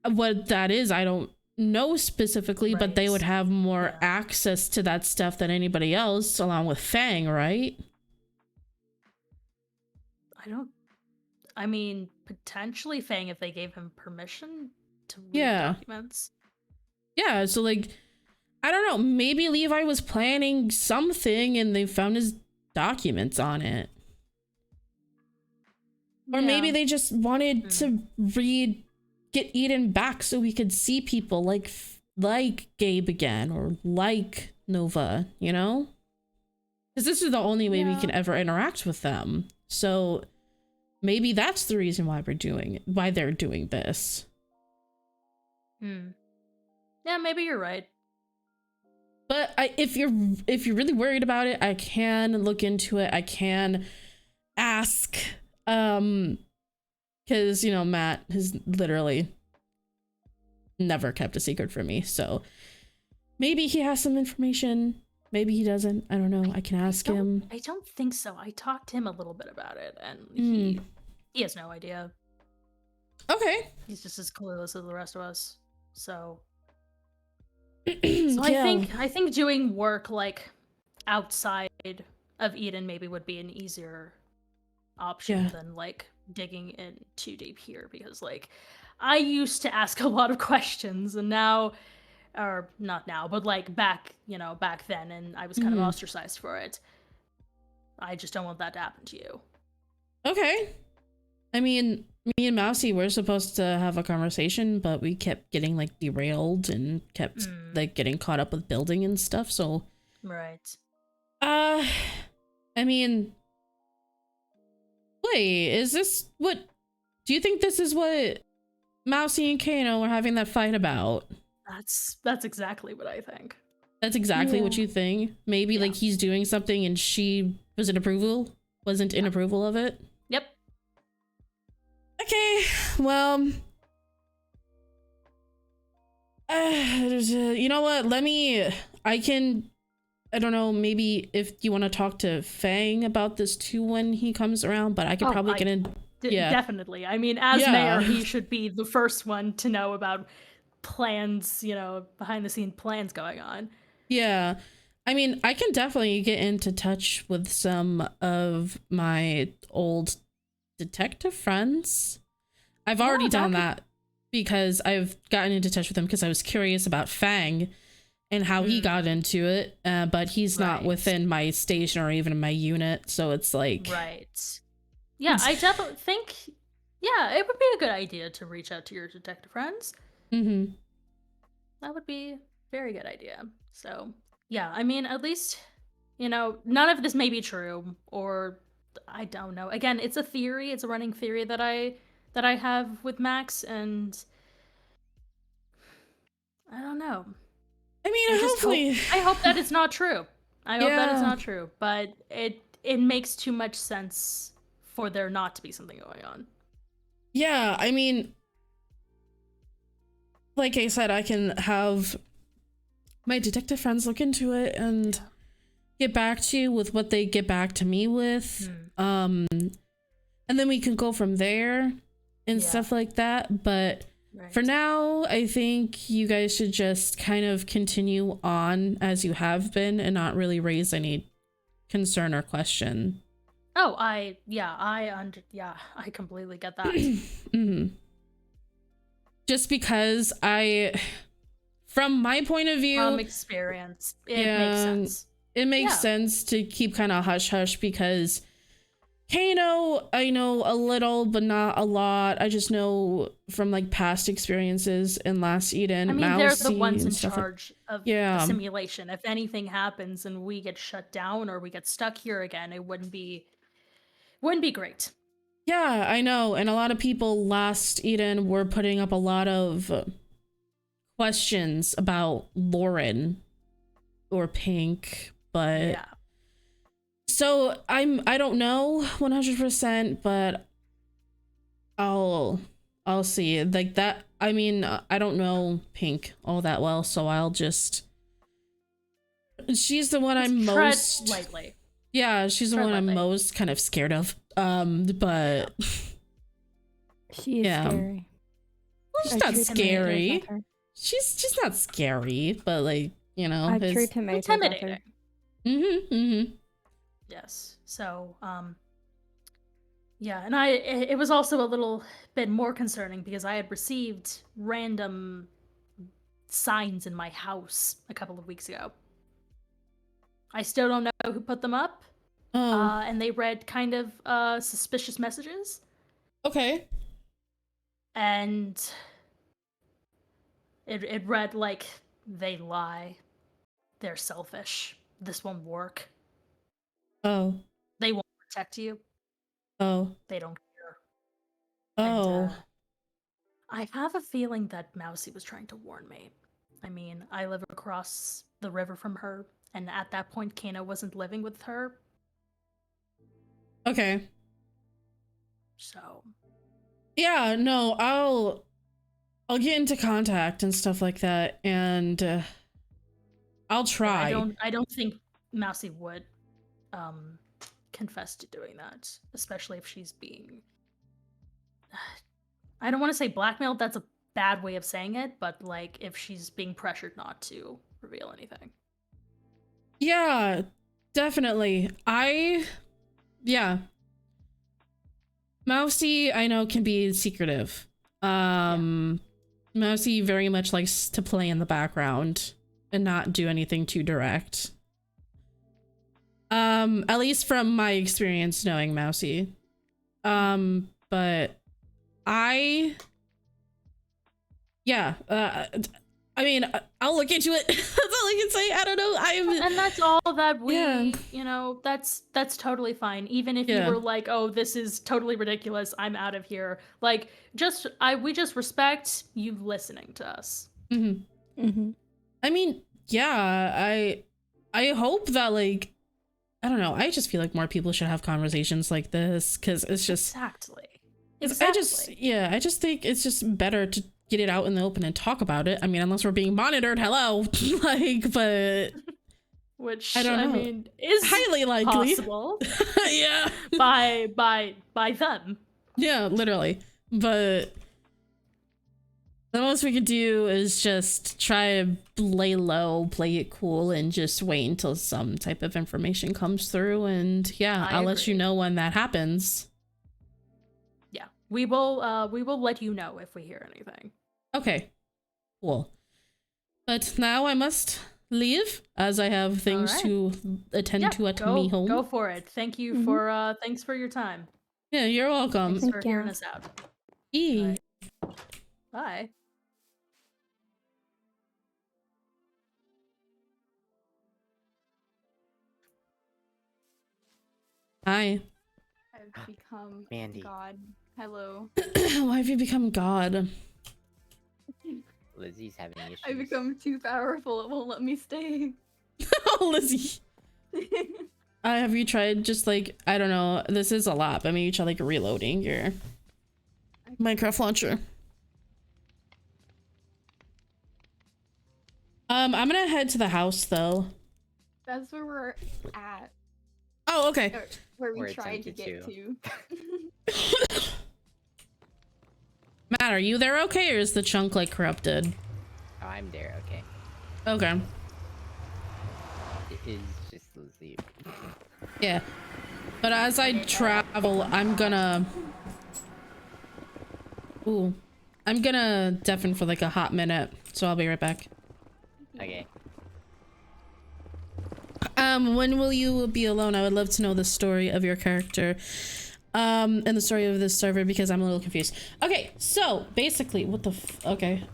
What that is, I don't know specifically, but they would have more access to that stuff than anybody else, along with Fang, right?
I mean, potentially Fang if they gave him permission to read documents.
Yeah, so I don't know, maybe Levi was planning something and they found his documents on it. Or maybe they just wanted to get Eden back so we could see people like Gabe again or like Nova, Because this is the only way we can ever interact with them. So maybe that's the reason why they're doing this.
Yeah, maybe you're right.
But if you're really worried about it, I can look into it. I can ask, because Matt has literally never kept a secret from me. So maybe he has some information. Maybe he doesn't. I don't know. I can ask him.
I don't think so. I talked to him a little bit about it, and he has no idea.
Okay.
He's just as clueless as the rest of us. So. I think doing work outside of Eden maybe would be an easier option than digging in too deep here, because I used to ask a lot of questions and now, or not now, but back then, and I was kind of ostracized for it. I just don't want that to happen to you.
Okay. I mean, me and Mousy were supposed to have a conversation, but we kept getting derailed and kept getting caught up with building and stuff. So,
right.
I mean, wait, is this what? Do you think this is what Mousy and Kano were having that fight about?
That's exactly what I think.
That's exactly what you think. Maybe he's doing something and she wasn't in approval of it.
Yep.
Okay, well, you know what? I don't know, maybe if you want to talk to Fang about this too when he comes around, but I could probably get in.
Definitely. I mean, as mayor, he should be the first one to know about plans, behind the scene plans going on.
Yeah. I mean, I can definitely get into touch with some of my old detective friends. I've already done that because I've gotten into touch with him because I was curious about Fang and how he got into it, but he's not within my station or even my unit, so it's
right. Yeah, I definitely think it would be a good idea to reach out to your detective friends. That would be a very good idea. So yeah, I mean, at least none of this may be true, or I don't know. Again, it's a theory. It's a running theory that I have with Max, and I don't know.
I mean,
I hope that it's not true. I hope that it's not true, but it makes too much sense for there not to be something going on.
Yeah, I mean, like I said, I can have my detective friends look into it and get back to you with what they get back to me with. And then we can go from there and stuff like that. But for now, I think you guys should just kind of continue on as you have been and not really raise any concern or question.
Oh, I completely get that.
Just because from my point of view,
from experience, it makes sense.
It makes sense to keep kind of hush hush because Kano, I know a little, but not a lot. I just know from like past experiences in Last Eden.
I mean, they're the
Mousy
ones in
and stuff
charge of the simulation. If anything happens and we get shut down or we get stuck here again, it wouldn't be great.
Yeah, I know. And a lot of people Last Eden were putting up a lot of questions about Lauren or Pink, but so I don't know 100%, but I'll see. Like that, I mean, I don't know Pink all that well, so I'll just she's the one I'm most
lightly.
Yeah, she's the one I'm most kind of scared of. But
she is scary.
Well, she's not scary. She's not scary, but like, you know,
I treat tomatoes
intimidating. Yes. So, yeah, and it was also a little bit more concerning because I had received random signs in my house a couple of weeks ago. I still don't know who put them up. And they read kind of suspicious messages.
Okay.
And it read like, they lie. They're selfish. This won't work.
Oh.
They won't protect you.
Oh.
They don't care.
Oh.
And, I have a feeling that Mousy was trying to warn me. I mean, I live across the river from her, and at that point, Kano wasn't living with her.
Okay.
So.
Yeah, no, I'll get into contact and stuff like that, and I'll try.
I don't think Mousy would confess to doing that, especially if she's being. I don't want to say blackmailed. That's a bad way of saying it, but like if she's being pressured not to reveal anything.
Yeah, definitely. Yeah. Mousy, I know, can be secretive. Mousy very much likes to play in the background and not do anything too direct. At least from my experience knowing Mousy. But I mean, I'll look into it. That's all I can say. I don't know.
And that's all that we, you know, that's totally fine. Even if you were like, oh, this is totally ridiculous, I'm out of here. Like, we just respect you listening to us.
I mean, yeah, I hope that, like, I don't know. I just feel like more people should have conversations like this because it's just
exactly.
I just think it's just better to get it out in the open and talk about it. I mean, unless we're being monitored, hello, like, but
which
I don't know.
I mean is
highly likely
possible.
Yeah,
by them.
Yeah, literally. But the most we could do is just try to lay low, play it cool, and just wait until some type of information comes through. And yeah, I'll let you know when that happens.
Yeah, we will let you know if we hear anything.
Okay, cool. But now I must leave as I have things to attend to at me home.
Go for it. Thank you for thanks for your time.
Yeah, you're welcome.
Thanks for hearing us out.
Right.
Bye.
Hi.
I've become
Mandy.
God. Hello.
Why have you become God?
Lizzie's having issues.
I've become too powerful. It won't let me stay.
Oh, Lizzie. Have you tried just like, I don't know, this is a lot, but maybe you try like reloading your Minecraft launcher. I'm gonna head to the house though.
That's where we're at.
Oh, okay.
Or where
Where
we
it's
tried to
empty
get
too.
to.
Matt, are you there okay, or is the chunk like corrupted?
Oh, I'm there. Okay.
Okay.
It is just sleep.
Yeah. But as I travel, I'm gonna... Ooh. I'm gonna deafen for like a hot minute, so I'll be right back.
Okay.
When will you be alone? I would love to know the story of your character. And the story of this server, because I'm a little confused. Okay, so basically, what the okay.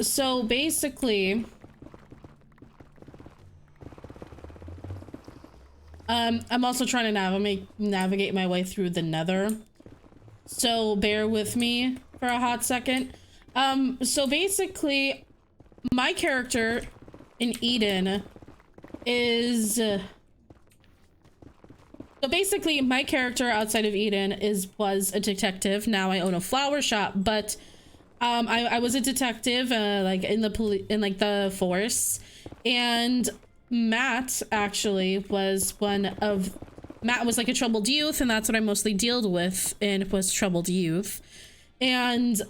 So basically, I'm also trying to navigate my way through the Nether. So bear with me for a hot second. So basically, my character in Eden is so basically my character outside of Eden was a detective. Now I own a flower shop, but I was a detective like in the force, and Matt actually was Matt was like a troubled youth, and that's what I mostly dealt with, and was troubled youth. And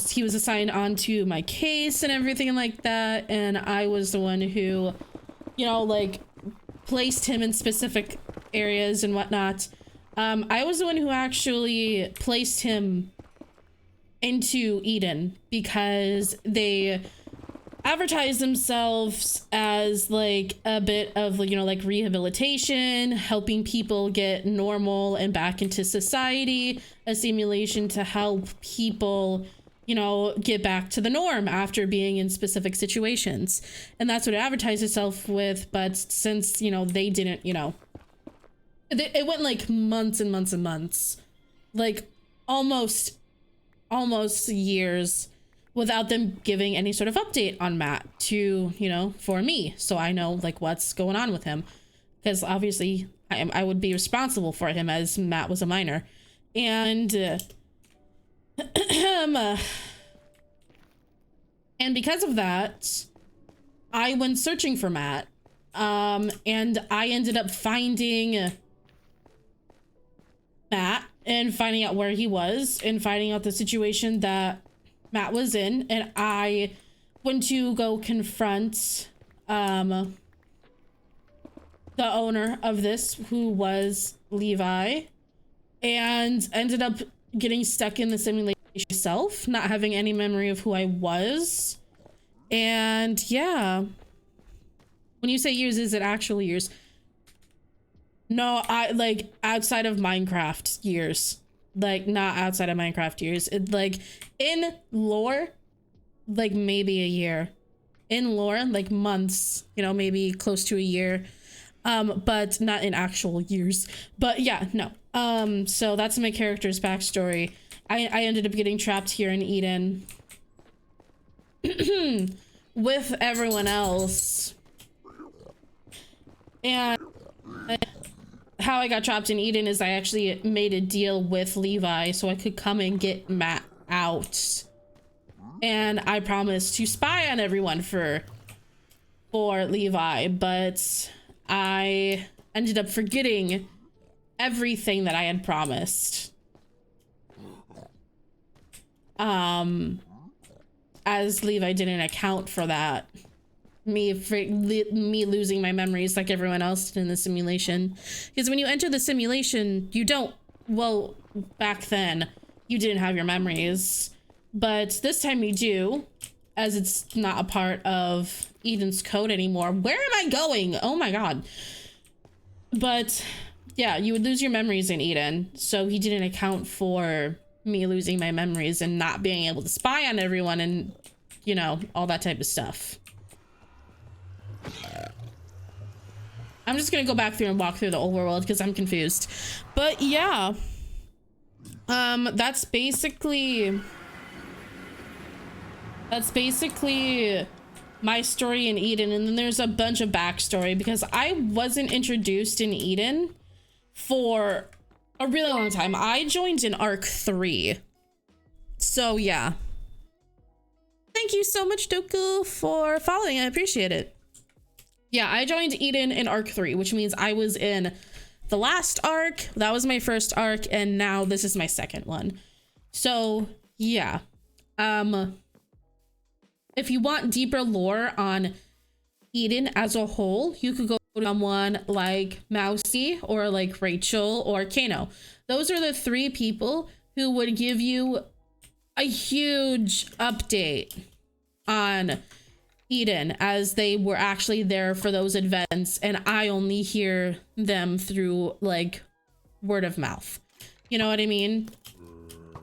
he was assigned onto my case and everything like that, and I was the one who, you know, like placed him in specific areas and whatnot. I was the one who actually placed him into Eden because they advertise themselves as like a bit of, you know, like rehabilitation, helping people get normal and back into society, a simulation to help people, you know, get back to the norm after being in specific situations. And that's what it advertised itself with. But since, you know, they didn't, you know, it went like months and months and months, like almost years without them giving any sort of update on Matt to, you know, for me. So I know like what's going on with him, because obviously I would be responsible for him as Matt was a minor. And and because of that, I went searching for Matt, and I ended up finding Matt and finding out where he was and finding out the situation that Matt was in. And I went to go confront the owner of this, who was Levi, and ended up getting stuck in the simulation myself, not having any memory of who I was. And yeah, when you say years, is it actual years? No, I like outside of Minecraft years, like not outside of Minecraft years. It like in lore, like maybe a year. In lore, like months, you know, maybe close to a year, but not in actual years. But yeah, no. So that's my character's backstory. I ended up getting trapped here in Eden with everyone else, and how I got trapped in Eden is I actually made a deal with Levi so I could come and get Matt out. And I promised to spy on everyone for Levi, but I ended up forgetting everything that I had promised. As Levi didn't account for that. Me losing my memories like everyone else did in the simulation. Because when you enter the simulation, you don't, well, back then, you didn't have your memories. But this time you do, as it's not a part of Eden's code anymore. Where am I going? Oh my god. But yeah, you would lose your memories in Eden. So he didn't account for me losing my memories and not being able to spy on everyone and, you know, all that type of stuff. I'm just gonna go back through and walk through the overworld because I'm confused. But yeah, that's basically my story in Eden, and then there's a bunch of backstory because I wasn't introduced in Eden for a really long time. I joined in ARC III. So yeah. Thank you so much, Doku, for following. I appreciate it. Yeah, I joined Eden in ARC III, which means I was in the last arc. That was my first arc, and now this is my second one. So yeah. If you want deeper lore on Eden as a whole, you could go to someone like Mousy or like Rachel or Kano. Those are the three people who would give you a huge update on Eden as they were actually there for those events, and I only hear them through like word of mouth. You know what I mean?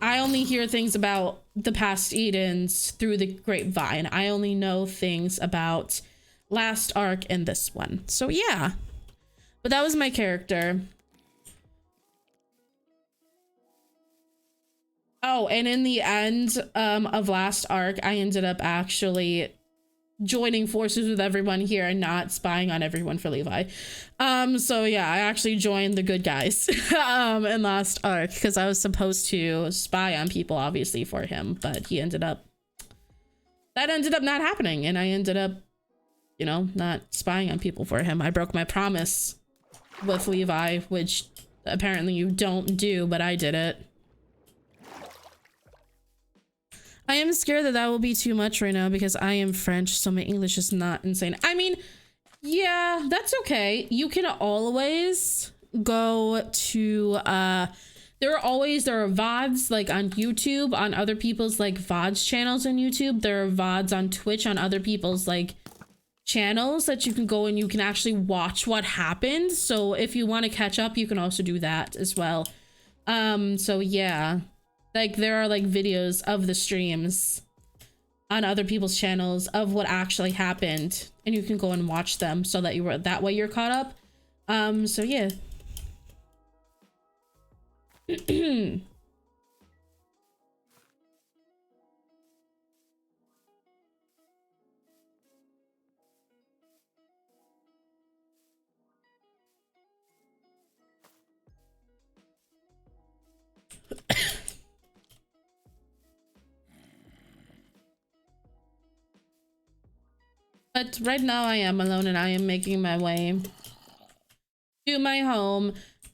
I only hear things about the past Edens through the grapevine. I only know things about last arc and this one. So yeah, but that was my character. Oh, and in the end of last arc, I ended up actually joining forces with everyone here and not spying on everyone for Levi. So yeah, I actually joined the good guys in last arc because I was supposed to spy on people, obviously, for him, but that ended up not happening, and I ended up, you know, not spying on people for him. I broke my promise with Levi, which apparently you don't do, but I did it. I am scared that that will be too much right now because I am French, so my English is not insane. I mean, yeah, that's okay. You can always go to, there are VODs like on YouTube, on other people's like VODs channels on YouTube. There are VODs on Twitch on other people's like channels that you can go and you can actually watch what happened. So if you want to catch up, you can also do that as well. So yeah. Like there are like videos of the streams on other people's channels of what actually happened, and you can go and watch them so that that way you're caught up. So yeah. But right now I am alone and I am making my way to my home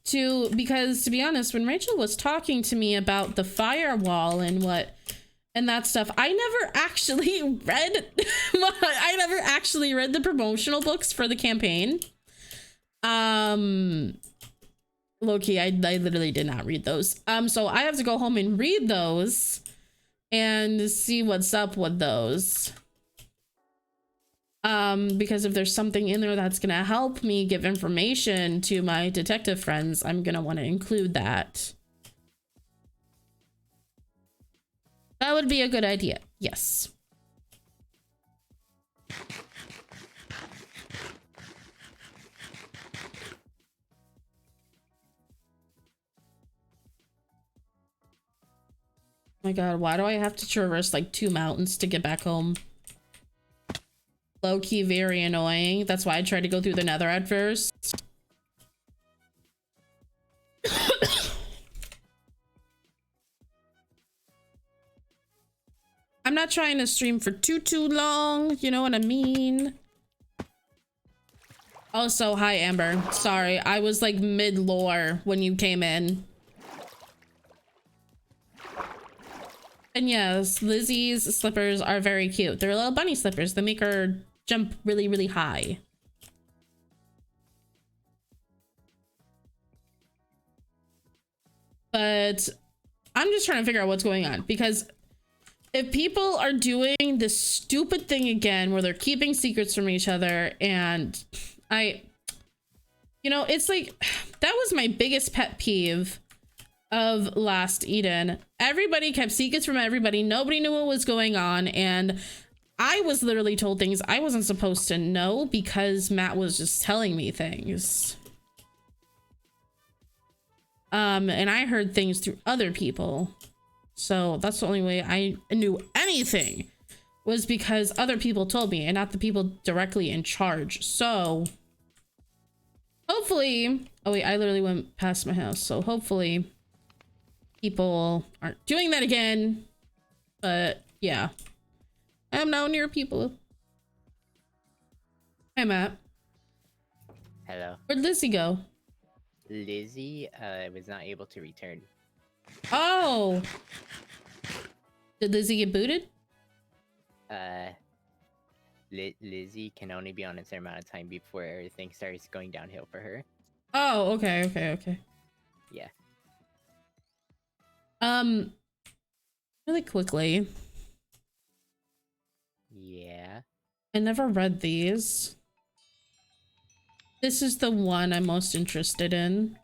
because to be honest, when Rachel was talking to me about the firewall and that stuff, I never actually read the promotional books for the campaign. Low-key, I literally did not read those. So I have to go home and read those and see what's up with those. Because if there's something in there that's gonna help me give information to my detective friends, I'm gonna want to include that. That would be a good idea. Yes. Oh my god, why do I have to traverse like 2 mountains to get back home? Low-key very annoying. That's why I tried to go through the nether at first. I'm not trying to stream for too long, you know what I mean? Also, hi Amber. Sorry, I was like mid-lore when you came in. And yes, Lizzie's slippers are very cute. They're little bunny slippers that make her jump really high. But I'm just trying to figure out what's going on, because if people are doing this stupid thing again where they're keeping secrets from each other, and you know, it's like, that was my biggest pet peeve of last Eden. Everybody kept secrets from everybody. Nobody knew what was going on, and I was literally told things I wasn't supposed to know because Matt was just telling me things. And I heard things through other people. So that's the only way I knew anything was because other people told me and not the people directly in charge. So hopefully, oh wait, I literally went past my house. So hopefully people aren't doing that again. But yeah, I'm now near people. Hi, Matt.
Hello.
Where'd Lizzie go?
Lizzie was not able to return.
Oh, did Lizzie get booted?
Lizzie can only be on a certain amount of time before everything starts going downhill for her.
Oh, okay.
Yeah.
Really quickly.
Yeah.
I never read these. This is the one I'm most interested in.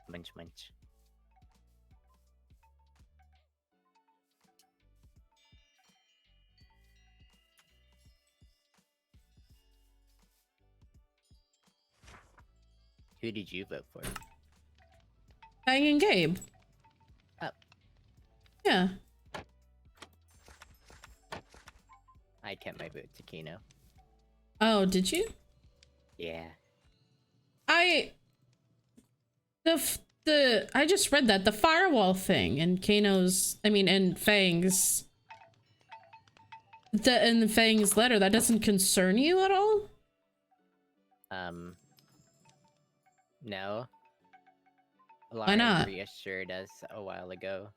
Munch munch. Who did you vote for?
Fang and Gabe.
Oh.
Yeah.
I kept my vote to Kano.
Oh, did you?
Yeah.
I just read that the firewall thing and Kano's, I mean, and Fang's, in Fang's letter, that doesn't concern you at all?
No.
Why not?
Reassured us a while ago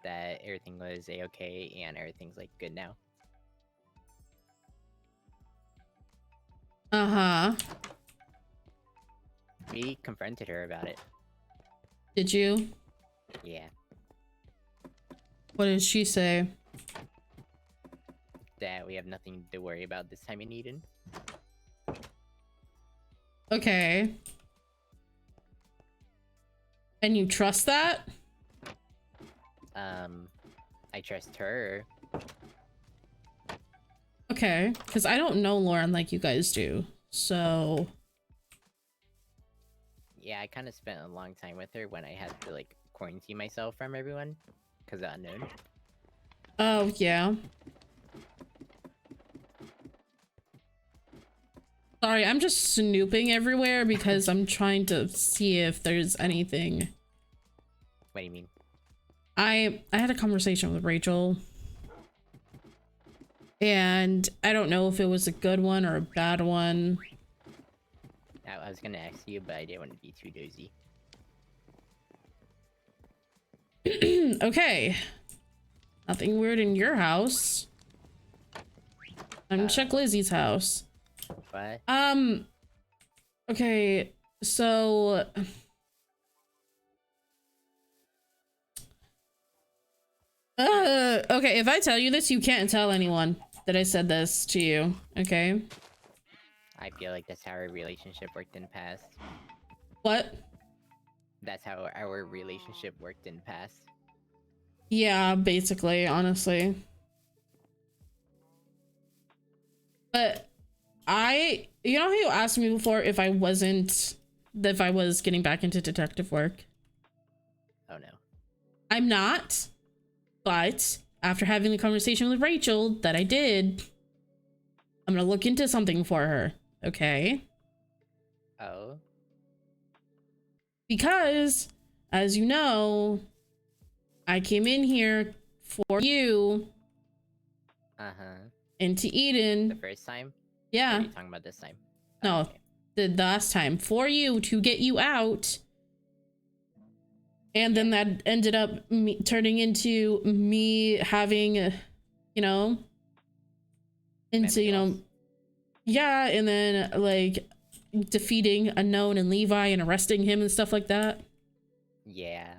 that everything was a-okay and everything's like good now.
Uh-huh.
We confronted her about it.
Did you?
Yeah.
What did she say?
That we have nothing to worry about this time in Eden.
Okay. And you trust that?
I trust her.
Okay, because I don't know Lauren like you guys do, so...
Yeah, I kind of spent a long time with her when I had to, like, quarantine myself from everyone. Because of unknown.
Oh, yeah. Sorry, I'm just snooping everywhere because I'm trying to see if there's anything.
What do you mean?
I had a conversation with Rachel. And I don't know if it was a good one or a bad one.
I was gonna ask you, but I didn't want to be too dozy.
Okay. Nothing weird in your house. I'm gonna check Lizzie's house.
What?
Okay, so... okay, if I tell you this, you can't tell anyone that I said this to you, okay?
I feel like that's how our relationship worked in the past.
What?
That's how our relationship worked in the past.
Yeah, basically, honestly. But you know how you asked me before if I was getting back into detective work?
Oh no.
I'm not, but after having the conversation with Rachel that I did, I'm gonna look into something for her, okay?
Oh?
Because, as you know, I came in here for you.
Uh-huh.
Into Eden.
The first time?
Yeah.
Or are you talking about this time?
No,
okay.
the last time. For you, to get you out. And then that ended up turning into me having, you know, into, you know, yeah, and then, like, defeating Unknown and Levi and arresting him and stuff like that.
Yeah.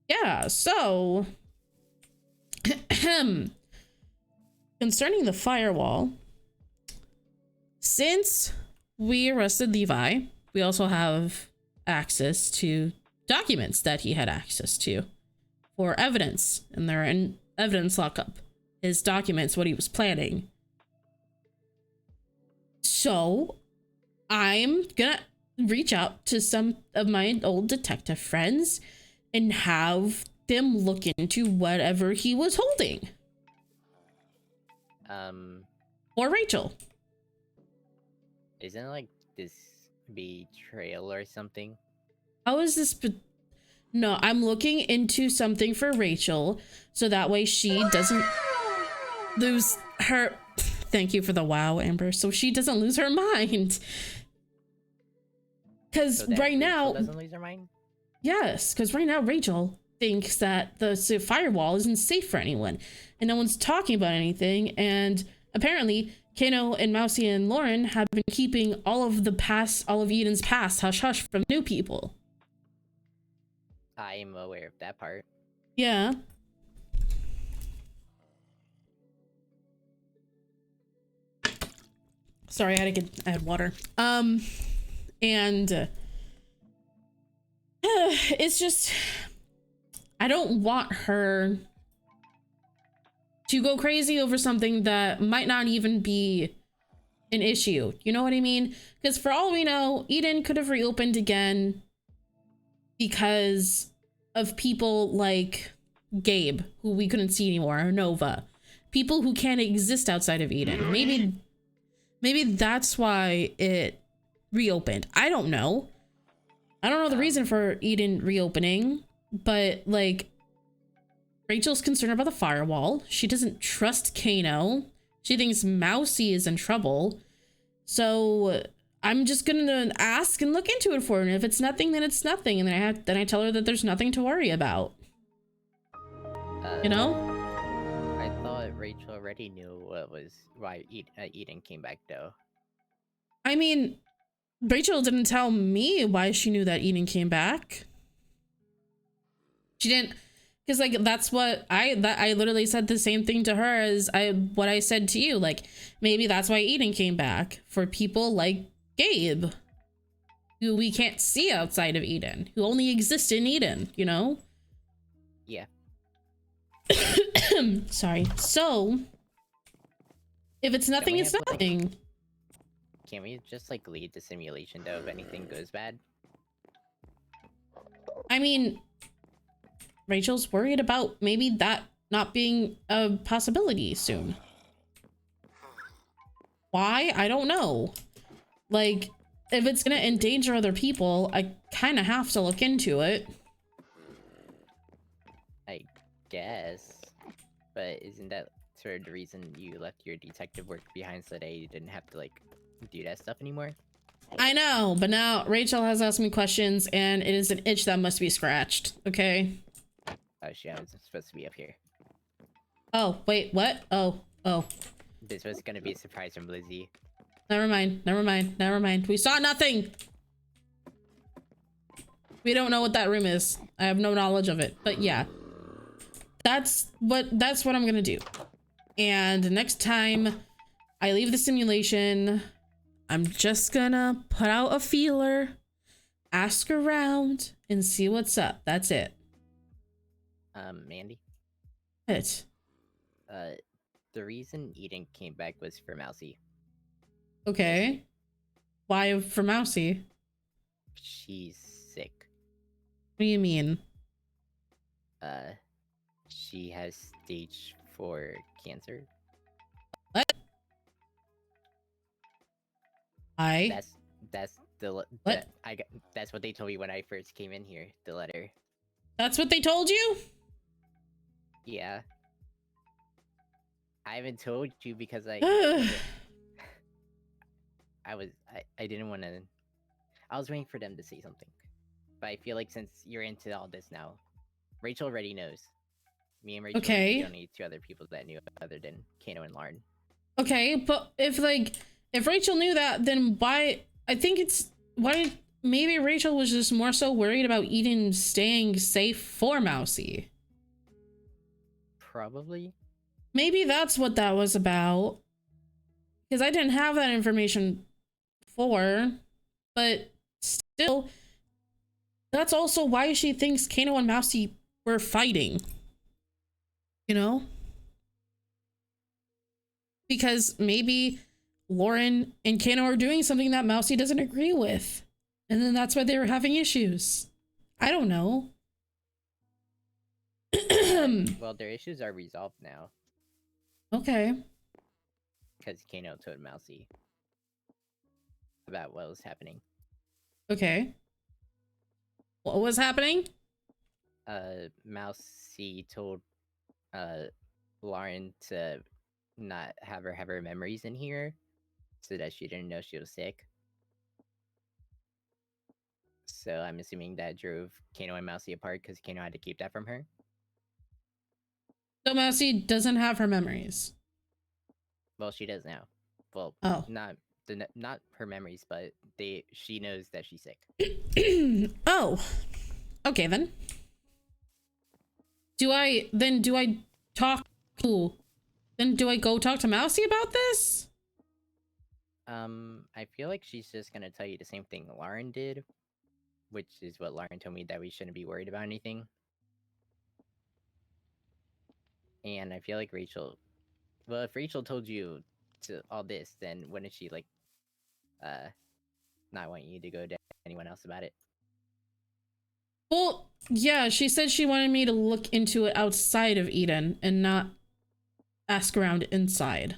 Yeah, so... Concerning the firewall, since we arrested Levi, we also have access to documents that he had access to for evidence, and they're in evidence lockup. His documents, what he was planning. So I'm gonna reach out to some of my old detective friends and have them look into whatever he was holding. Or Rachel.
Isn't it like this betrayal or something?
How is this? No, I'm looking into something for Rachel, so that way she doesn't lose her. Thank you for the wow, Amber. So she doesn't lose her mind. Because
So
right
that Rachel
now,
doesn't lose her mind?
yes, because right now Rachel thinks that the firewall isn't safe for anyone, and no one's talking about anything. And apparently, Kano and Mousy and Lauren have been keeping all of Eden's past hush hush from new people.
I'm aware of that part.
Yeah. Sorry, I had water. And it's just, I don't want her to go crazy over something that might not even be an issue. You know what I mean? Because for all we know, Eden could have reopened again because of people like Gabe, who we couldn't see anymore, or Nova. People who can't exist outside of Eden. Maybe that's why it reopened. I don't know. I don't know the reason for Eden reopening, but like, Rachel's concerned about the firewall. She doesn't trust Kano. She thinks Mousy is in trouble. So I'm just gonna ask and look into it for her. And if it's nothing, then it's nothing. And then I tell her that there's nothing to worry about. You know?
I thought Rachel already knew why Eden came back though.
I mean, Rachel didn't tell me why she knew that Eden came back. She didn't, because like that's what I literally said the same thing to her as what I said to you. Like, maybe that's why Eden came back, for people like Gabe, who we can't see outside of Eden, who only exist in Eden, you know?
Yeah.
Sorry. So if it's nothing, it's nothing.
Can we just like lead the simulation though if anything goes bad?
I mean, Rachel's worried about maybe that not being a possibility soon. Why? I don't know. Like, if it's gonna endanger other people, I kind of have to look into it.
I guess. But isn't that sort of the reason you left your detective work behind so that you didn't have to like do that stuff anymore?
I know, but now Rachel has asked me questions and it is an itch that must be scratched, okay?
Oh shit, I was supposed to be up here.
Oh, wait, what? Oh.
This was gonna be a surprise from Lizzie.
Never mind. We saw nothing! We don't know what that room is. I have no knowledge of it, but yeah. That's what I'm gonna do. And next time I leave the simulation, I'm just gonna put out a feeler, ask around, and see what's up. That's it.
Mandy?
It.
The reason Eden came back was for Mousy.
Okay. Why for Mousy?
She's sick.
What do you mean?
She has stage 4 cancer.
What?
That's the
what?
That's what they told me when I first came in here. The letter.
That's what they told you?
Yeah. I haven't told you because I didn't want to. I was waiting for them to say something, but I feel like since you're into all this now, Rachel already knows. Me and Rachel are the only two other people that knew other than Kano and Lauren.
Okay, but if Rachel knew that, then why maybe Rachel was just more so worried about Eden staying safe for Mousy.
Probably.
Maybe that's what that was about. Because I didn't have that information before, but still, that's also why she thinks Kano and Mousy were fighting. You know? Because maybe Lauren and Kano are doing something that Mousy doesn't agree with. And then that's why they were having issues. I don't know.
Well, their issues are resolved now.
Okay.
Because Kano told Mousy about what was happening.
Okay. What was happening?
Mousy told Lauren to not have her memories in here so that she didn't know she was sick. So I'm assuming that drove Kano and Mousy apart because Kano had to keep that from her.
So Mousy doesn't have her memories.
Well, she does now. Well,
oh.
not her memories, but she knows that she's sick.
Oh. Okay then. Do I go talk to Mousy about this?
I feel like she's just gonna tell you the same thing Lauren did, which is what Lauren told me, that we shouldn't be worried about anything. And I feel like Rachel, well, if Rachel told you to all this, then wouldn't she like not want you to go to anyone else about it?
Well, yeah, she said she wanted me to look into it outside of Eden and not ask around inside.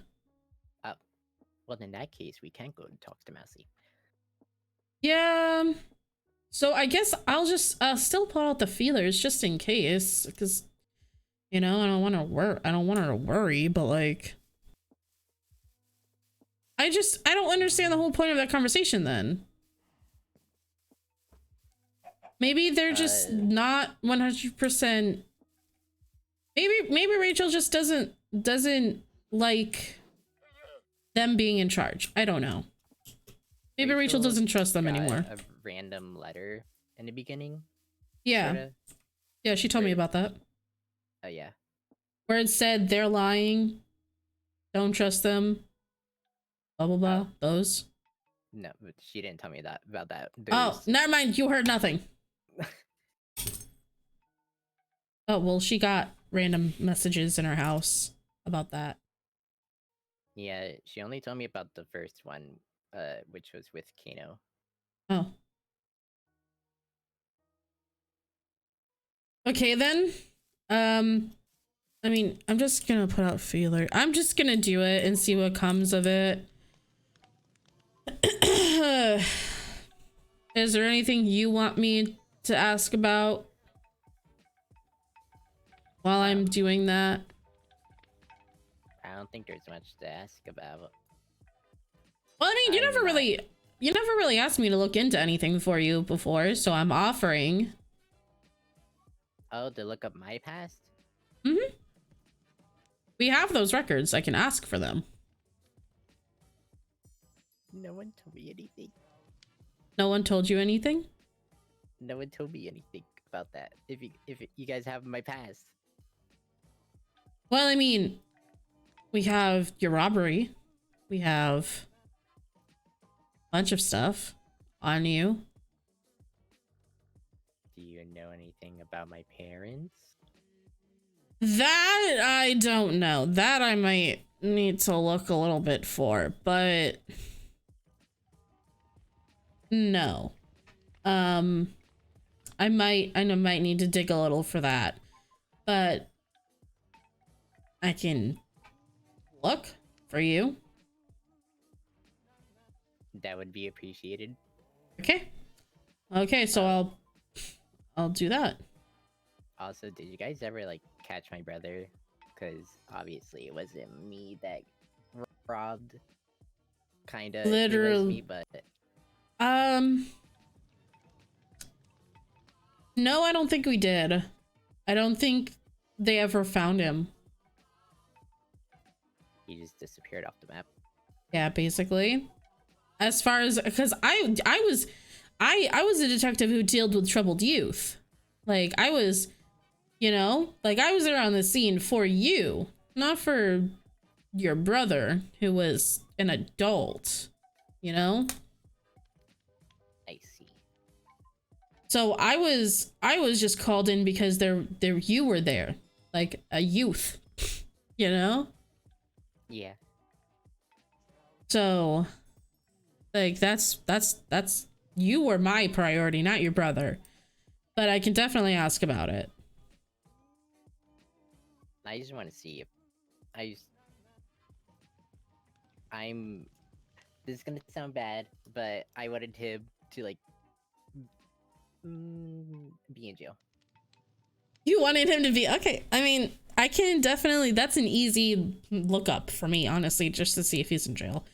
Well, in that case, we can't go and talk to Mousy.
Yeah. So I guess I'll just still put out the feelers just in case, because you know, I don't want her to worry, but like I don't understand the whole point of that conversation then. Maybe they're just not 100%. Maybe Rachel just doesn't like them being in charge. I don't know. Maybe Rachel doesn't trust them anymore.
A random letter in the beginning.
Yeah.
Sorta.
Yeah, she told me about that.
Oh yeah.
Where it said they're lying. Don't trust them. Blah blah blah. Those.
No, but she didn't tell me about that.
Oh, never mind. You heard nothing. Oh, well, she got random messages in her house about that.
Yeah, she only told me about the first one, which was with Kano.
Oh. Okay, then. I mean, I'm just gonna put out feeler. I'm just gonna do it and see what comes of it. Is there anything you want me to ask about while I'm doing that?
I don't think there's much to ask about.
Well, I mean, you never really asked me to look into anything for you before, so I'm offering.
Oh, to look up my past?
Mm-hmm. We have those records. I can ask for them.
No one told me anything.
No one told you anything?
No one told me anything about that. If you guys have my past.
Well, I mean, we have your robbery. We have a bunch of stuff on you.
Do you know anything about my parents?
That I don't know. That I might need to look a little bit for, but no. I might need to dig a little for that, but I can look for you.
That would be appreciated.
Okay. Okay, so I'll do that.
Also, did you guys ever like catch my brother? Because obviously it wasn't me that robbed. Kinda.
Literally.
It was me, but.
No, I don't think we did. I don't think they ever found him.
He just disappeared off the map.
Yeah, basically. As far as, because I was a detective who dealt with troubled youth. Like I was, you know, like I was there on the scene for you, not for your brother who was an adult, you know?
I see.
So I was just called in because you were there, like a youth, you know?
Yeah.
So like that's you were my priority, not your brother. But I can definitely ask about it.
I just want to see if this is gonna sound bad, but I wanted him to like be in jail.
You wanted him to be okay. I mean, I can definitely, that's an easy look up for me, honestly, just to see if he's in jail.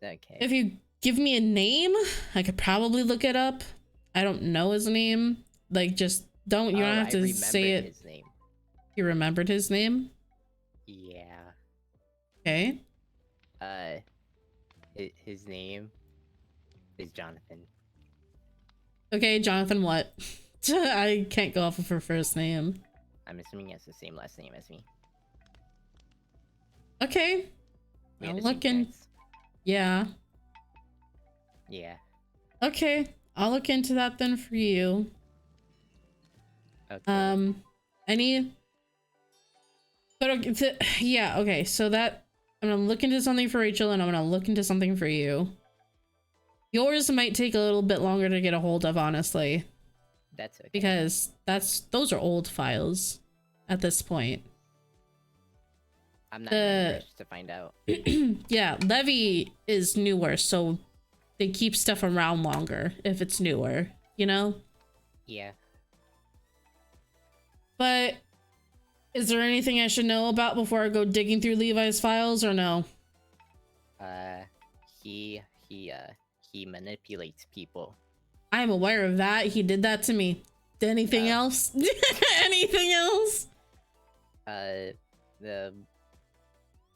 Okay.
If you give me a name, I could probably look it up. I don't know his name. Like, just don't, you don't have to say it.
His name.
You remembered his name?
Yeah.
Okay.
His name is Jonathan.
Okay, Jonathan what? I can't go off of her first name.
I'm assuming he has the same last name as me.
Okay.
We
I'll
had the same
look in.
parents.
Yeah.
Yeah.
Okay. I'll look into that then for you.
Okay.
But okay, yeah, okay, so that, I'm gonna look into something for Rachel and I'm gonna look into something for you. Yours might take a little bit longer to get a hold of, honestly.
That's okay.
Because those are old files at this point.
I'm not in a rush to find out.
Yeah, Levy is newer, so they keep stuff around longer if it's newer, you know?
Yeah.
But is there anything I should know about before I go digging through Levi's files or no?
He manipulates people.
I'm aware of that. He did that to me. Anything else? Anything else?
I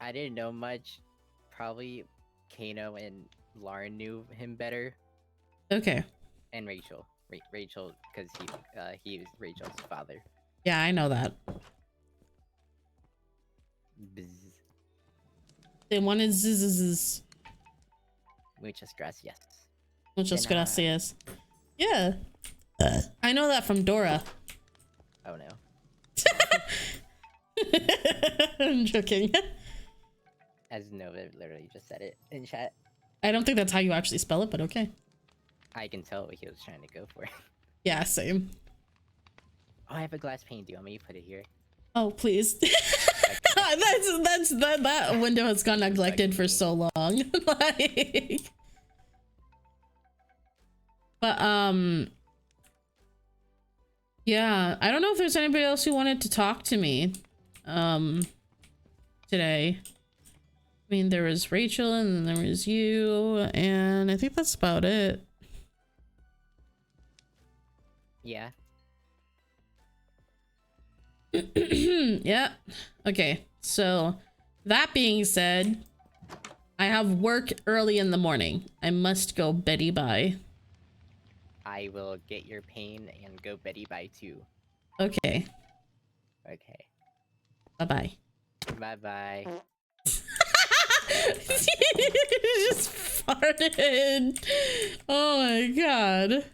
didn't know much. Probably Kano and Lauren knew him better.
Okay.
And Rachel. Rachel, because he was Rachel's father.
Yeah, I know that.
Bzz.
They wanted zzz.
Muchas gracias.
Muchas gracias. Yeah. I know that from Dora.
Oh no.
I'm joking.
As Nova literally just said it in chat.
I don't think that's how you actually spell it, but okay.
I can tell what he was trying to go for.
Yeah, same.
Oh, I have a glass pane. Do you want me to put it here?
Oh, please. That window has gone neglected for so long. Like, but yeah, I don't know if there's anybody else who wanted to talk to me today. I mean, there was Rachel and then there was you, and I think that's about it.
Yeah.
Yeah. Okay. So that being said, I have work early in the morning. I must go Betty bye.
I will get your pain and go Betty bye too.
Okay.
Okay.
Bye-bye.
Bye-bye.
Just farted. Oh my god.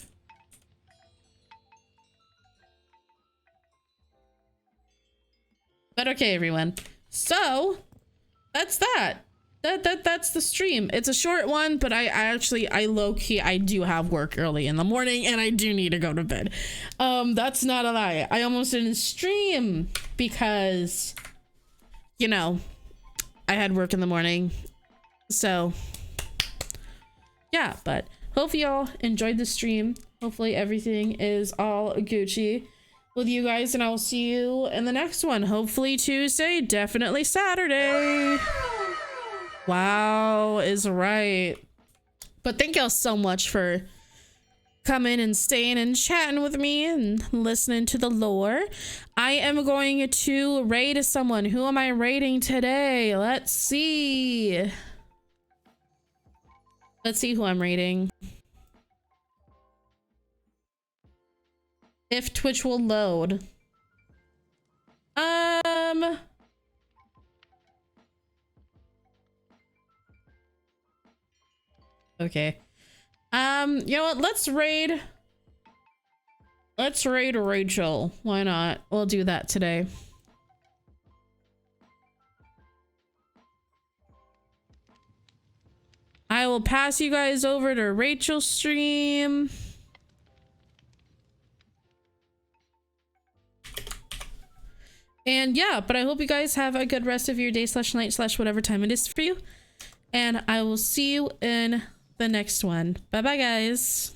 But okay, everyone. So that's that. That's the stream. It's a short one, but I low-key I do have work early in the morning and I do need to go to bed. That's not a lie. I almost didn't stream because, you know, I had work in the morning. So yeah, but hope y'all enjoyed the stream. Hopefully everything is all Gucci with you guys, and I'll see you in the next one. Hopefully Tuesday, definitely Saturday. Wow is right. But thank y'all so much for coming and staying and chatting with me and listening to the lore. I am going to raid someone. Who am I raiding today? Let's see. Let's see who I'm raiding. If Twitch will load. Okay. You know what? Let's raid Let's raid Rachel. Why not? We'll do that today. I will pass you guys over to Rachel's stream. And yeah, but I hope you guys have a good rest of your day / night / whatever time it is for you. And I will see you in the next one. Bye bye, guys.